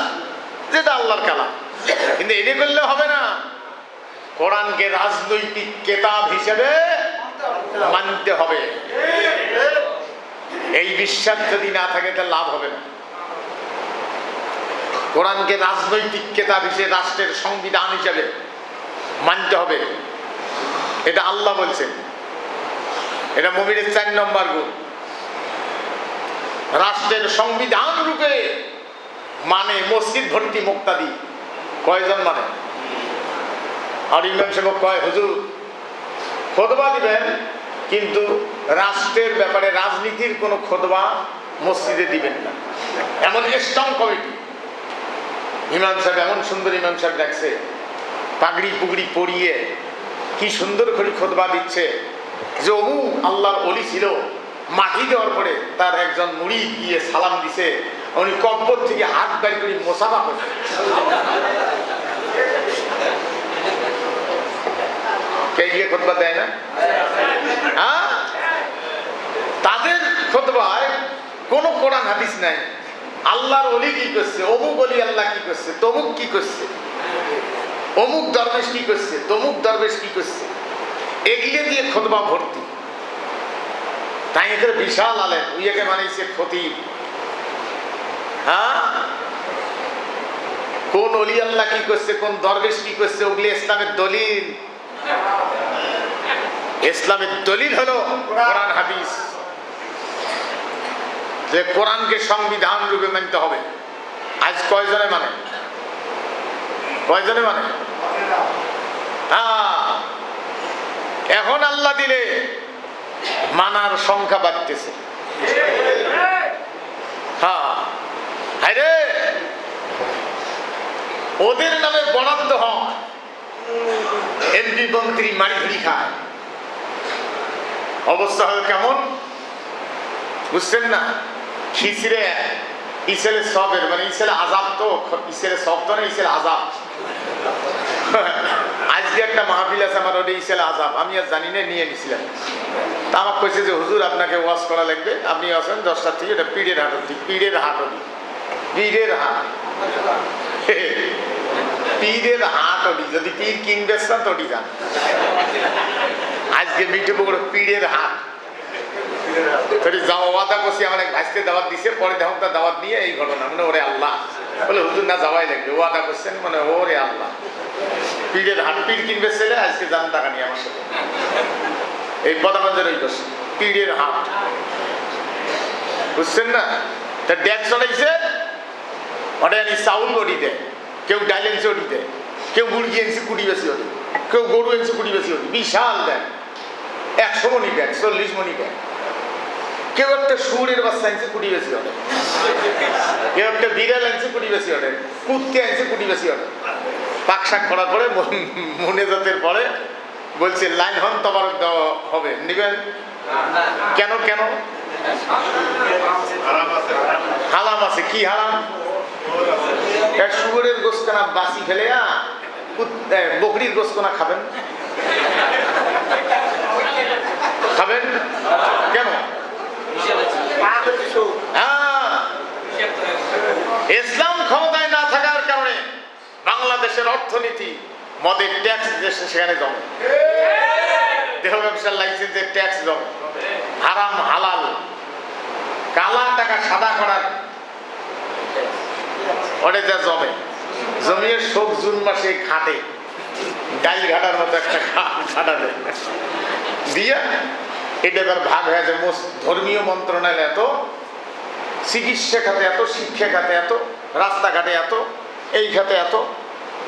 S1: যেটা আল্লাহর কালাম, কিন্তু এটা করলে হবে না, কোরআনকে রাজনৈতিক কিতাব হিসেবে মানতে হবে। এই বিশ্বাস যদি না থাকে তাহলে লাভ হবে না। কোরআনকে রাজনৈতিক কিতাব হিসেবে, রাষ্ট্রের সংবিধান হিসেবে মানতে হবে, এটা আল্লাহ বলছেন। এটা মুমিনের 4 নম্বর গুণ। রাষ্ট্রের সংবিধান রূপে মানে মসজিদ ভর্তি মুক্তাদি কয়জন মানে? আর ইমাম সাহেব কয়, হুজুর খুতবা দিবেন কিন্তু রাষ্ট্রের ব্যাপারে রাজনীতির কোনো খুতবা মসজিদে দিবেন না, এমন স্ট্রং কমিটি। ইমাম সাহেব এমন সুন্দর ইমাম সাহেব দেখছে, পাগড়ি পুগড়ি পরিয়ে কি সুন্দর করে খুতবা দিচ্ছে, যে অমু আল্লাহর ওলি ছিল, মাটি দেওয়ার পরে তার একজন মুরিদ গিয়ে সালাম দিছে, উনি কব্বর থেকে হাত বাড়ি করে মোসাফা করছে। কে গিয়ে খুতবা দেয় না? তাদের খুতবায় কোন কোনো কোরআন হাদিস নাই। আল্লাহর ওলি কি করছে, অমুক ওলি আল্লাহ কি করছে, তমুক কি করছে, অমুক দরবেশ কি করছে, তমুক দরবেশ কি করছে, এগুলো দিয়ে খুতবা ভর্তি। তাই এখানে বিশাল আলেম উইয়াকে বানাইছে খতিব। হ্যাঁ, কোন ওলি আল্লাহ কি করছে, কোন দরবেশ কি করছে, ওগুলি ইসলামের দলিল। ইসলামের দলিল হলো কোরআন হাদিস, যে কোরআনকে সংবিধান রূপে মানতে হবে। আজ কয়জনে মানে, কয়জনে মানে? হ্যাঁ, এখন আল্লাহ দিলে মানার সংখ্যা বাড়তেছে। হ্যাঁ, হায়রে ওদের নামে বরাদ্দ হয়, এমপি মন্ত্রী মারি ধরি খায়। অবস্থা হবে কেমন বুঝছেন না? খিচড়ে ইসেলে সবের মানে ইসেলে আজাব, তো ইসেলে সব তো না, ইসেলে আজাব। আজকে একটা মাহফিল আছে আমার, ওটা ইসেলে আজাব, আমি আর জানি না, নিয়ে নিছিলাম। তা আমার কইছে যে হুজুর আপনাকে ওয়াজ করা লাগবে, আপনি আসেন 10টার থেকে। এটা পীরের হাট অব্দি, পীরের হাট অব্দি, পীরের হাট, পীরের হাট অব্দি। যদি পীর কিনবে চান তো ওটি যান। আজকে মিঠে পুকুর পীরের হাট যাওয়া ওয়াদা করছি, আমার এক ভাইসকে দাওয়াত দিছে, পরে দেখুন তার দাওয়াত নিয়ে এই ঘটনা, মানে ওরে আল্লাহ বলে হুজুর না যাওয়াই লাগবে, ওয়াদা করছেন, মানে ওরে আল্লাহ পীরের হাট। পীর কিনবে ছেলে, আজকে যান টাকা নিয়ে আমার সাথে। এই পদাগঞ্জের ওই করছে পীরের হাট, বুঝছেন না? তা ড্যাগ চলাইছে, ওটা আনি চাউল ওটি দেয়, কেউ ডাইল এনছে ওটি দেয়, কেউ মুরগি এনছে কুটি বেশি ওটি, কেউ গরু এনছে কুটি বেশি ওটি। বিশাল দেয়, 100 মণি ব্যাগ, 40 মণি ব্যাগ। কেউ একটা সুরের বাচ্চা আনছে কুটি বেশি ওঠে, কেউ একটা বিড়াল আনছে কুটি বেশি ওঠে, কুত্তে আনছে কুটি বেশি ওঠে। পাক শাক করার পরে মনে জাতের পরে বলছে লাইন হন তোমার দেওয়া হবে, নিবেন কেন? কেন হালাম আছে? কি হালাম? শুয়োরের গোস্ত বাসি ফেলে বকরির গোস্ত খাবেন, খাবেন কেন? ইসলাম ক্ষমতায় না থাকার কারণে বাংলাদেশের অর্থনীতি মদের ট্যাক্স সেখানে জমে, দেহ ব্যবসার লাইসেন্সের ট্যাক্স জমে, হারাম হালাল কালা টাকা সাদা করার ওটা যা জমে, জমিয়ে শোক জুন মাসে ঘাটে, ডাইল ঘাটার মতো একটা ঘাটা দেয় দিয়া। এটা এবার ভাগ হয়ে যায়, ধর্মীয় মন্ত্রণালয় এত, চিকিৎসা খাতে এত, শিক্ষা খাতে এত, রাস্তাঘাটে এত, এই খাতে এত।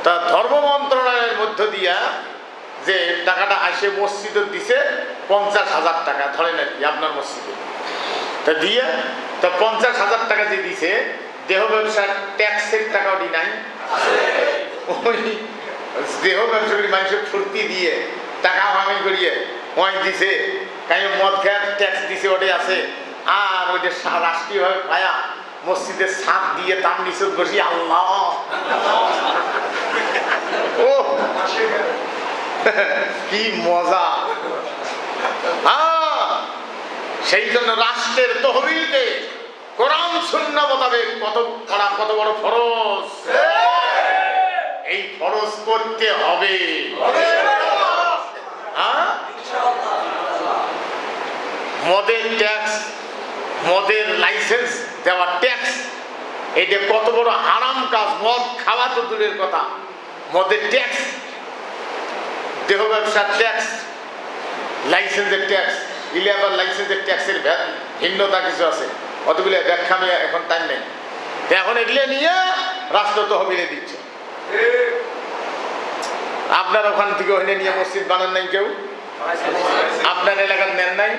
S1: তা ধর্ম মন্ত্রণালয়ের মধ্য দিয়া যে টাকাটা আসে মসজিদে দিছে 50,000 টাকা, ধরেন আর কি আপনার মসজিদে, তা দিয়া তা 50,000 টাকা যে দিছে, দেহ ব্যবসার ট্যাক্সের টাকা ওটি নাই। ওই দেহ ব্যবসা করি মানুষের ফুর্তি দিয়ে টাকা ভাঙি করিয়ে ওই দিছে, কারণ মদ খেয়ার ট্যাক্স দিছে ওটাই আছে। আর ওইটা রাষ্ট্রীয়ভাবে পায়া মসজিদের ছাদ দিয়ে তার নিচে বসি, আল্লাহ ও কি মজা। সেই জন্য রাষ্ট্রের তহবিলকে কোরআন সুন্নাহ মোতাবেক কত বড় ফরজ, এই ফরজ করতে হবে। মদের ট্যাক্স, মদের লাইসেন্স দেওয়া ট্যাক্স, এটা কত বড় হারাম কাজ। মদ খাওয়া তো দূরের কথা, মদের ট্যাক্স, দেহ ব্যবসার ট্যাক্স, লাইসেন্সের ট্যাক্স, ইলেবার লাইসেন্সের ট্যাক্সের ভিন্নতা কিছু আছে, অতগুলো ব্যাখ্যা আমি এখন টাইম নেই। এখন এগুলো নিয়ে রাষ্ট্র তহবিলে দিচ্ছে। আপনার ওখান থেকে ওখানে নিয়ে মসজিদ বানান নাই কেউ? আপনার এলাকার নেন নাই?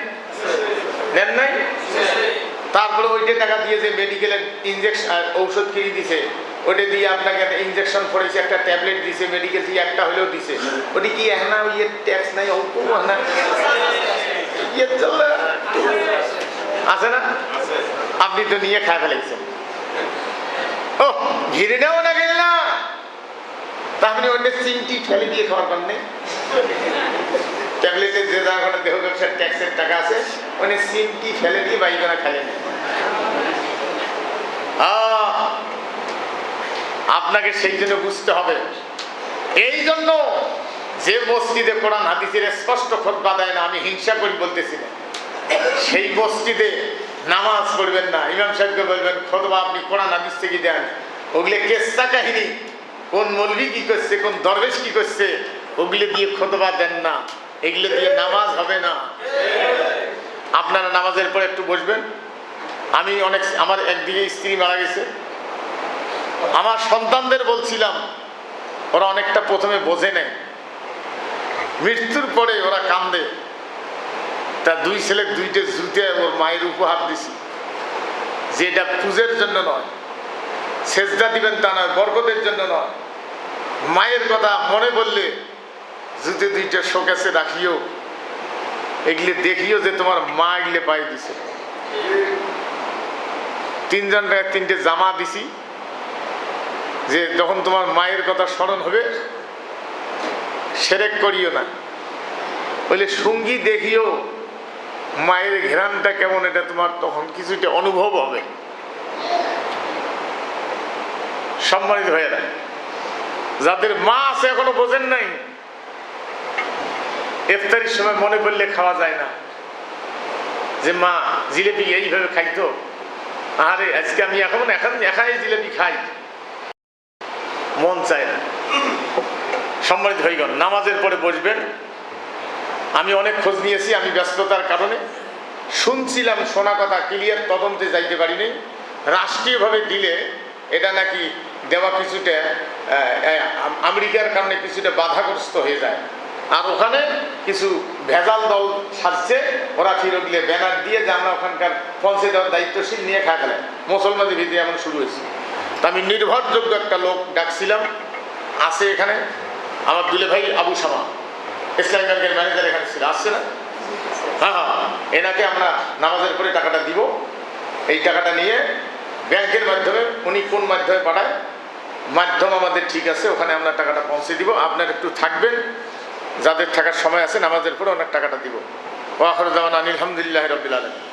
S1: নেন নাই? তারপরে ওইটা টাকা দিয়ে যে মেডিকেলের ইঞ্জেকশন ঔষধ কিনে দিছে, ওটা দিয়ে আপনাকে একটা ইঞ্জেকশন পড়েছে, একটা ট্যাবলেট দিছে, মেডিকেল থেকে একটা হলেও দিছে, ওটি কি এখন ইয়ে ট্যাক্স নাই? অল্প না ইয়ে চলে আছে না? আপনি তো নিয়ে খায় ফেলেছেন। ও ঘিরে নেও না গেল না, তাহলে অন্য চিমটি ফেলে দিয়ে খাওয়ার পার নেই। ট্যাবলেটের যে দেহ ব্যবসার ট্যাক্সের টাকা আছে, ওখানে চিমটি ফেলে দিয়ে বাইকনা খেলে নেই। আপনাকে সেই জন্য বুঝতে হবে। এই জন্য যে মসজিদে কোরআন হাদিসের স্পষ্ট খুতবা দেয় না, আমি হিংসা করি বলতেছি না, সেই মসজিদে নামাজ পড়বেন না। ইমাম সাহেবকে বলবেন খুতবা আপনি কোরআন হাদিস থেকে দেন। ওগুলো কেসা কাহিনী, কোন মৌলভী কি করছে, কোন দরবেশ কি করছে, ওগুলো দিয়ে খুতবা দেন না, এগুলো দিয়ে নামাজ হবে না। আপনারা নামাজের পরে একটু বসবেন। আমি আমার একদিকে স্ত্রী মারা গেছে, আমার সন্তানদের বলছিলাম, ওরা অনেকটা প্রথমে বোঝে নেয়, মৃত্যুর পরে ওরা কান্দে। তার দুই ছেলে দুইটে জুতে ওর মায়ের উপহার দিছি, যে এটা পূজের জন্য নয়, সেজদা দিবেন তা নয়, বরকতের জন্য নয়, মায়ের কথা মনে বললে জুতে দুইটা শোকেসে রাখিও, এগুলি দেখিও যে তোমার মা এগুলি পাই দিছে। তিনজন তিনটে জামা দিছি, যে যখন তোমার মায়ের কথা স্মরণ হবে সেরেক করিও না, বলে সঙ্গী দেখিও মায়ের ঘ্রাণটা কেমন, এটা তোমার তখন কিছুটা অনুভব হবে। সম্মানিত ভাইয়েরা, যাদের মা আছে এখনো বোঝেন নাই, ইফতারির সময় মনে পড়লে খাওয়া যায় না, যে মা জিলেপি এইভাবে খাইতো, আরে আজকে আমি এখন একাই জিলেপি খাই, মন চায় না। সম্মানিত ভাইগণ, নামাজের পরে বসবেন। আমি অনেক খোঁজ নিয়েছি, আমি ব্যস্ততার কারণে শুনছিলাম, শোনা কথা ক্লিয়ার তদন্তে যাইতে পারিনি। রাষ্ট্রীয়ভাবে দিলে এটা নাকি দেওয়া কিছুটা আমেরিকার কারণে কিছুটা বাধাগ্রস্ত হয়ে যায়, আর ওখানে কিছু ভেজাল দল সাজছে, ওরা ফিরে দিলে ব্যানার দিয়ে যে আমরা ওখানকার পৌঁছে দেওয়ার দায়িত্বশীল নিয়ে খা খেলায় মুসলমানদের ভিতরে এমন শুরু হয়েছে। তা আমি নির্ভরযোগ্য একটা লোক ডাকছিলাম, আছে এখানে আমার দুলে ভাই আবু শামা, ইসলামী ব্যাংকের ম্যানেজার এখানে ছিল, আসছে না? হ্যাঁ হ্যাঁ, এনাকে আমরা নামাজের পরে টাকাটা দিব। এই টাকাটা নিয়ে ব্যাংকের মাধ্যমে, উনি কোন মাধ্যমে পাঠায়, মাধ্যম আমাদের ঠিক আছে, ওখানে আমরা টাকাটা পৌঁছে দিব। আপনার একটু থাকবেন, যাদের থাকার সময় আছে নামাজের পরে ওনার টাকাটা দিব। ওয়া আখিরু দাওয়ানা আলহামদুলিল্লাহি রাব্বিল আলামিন।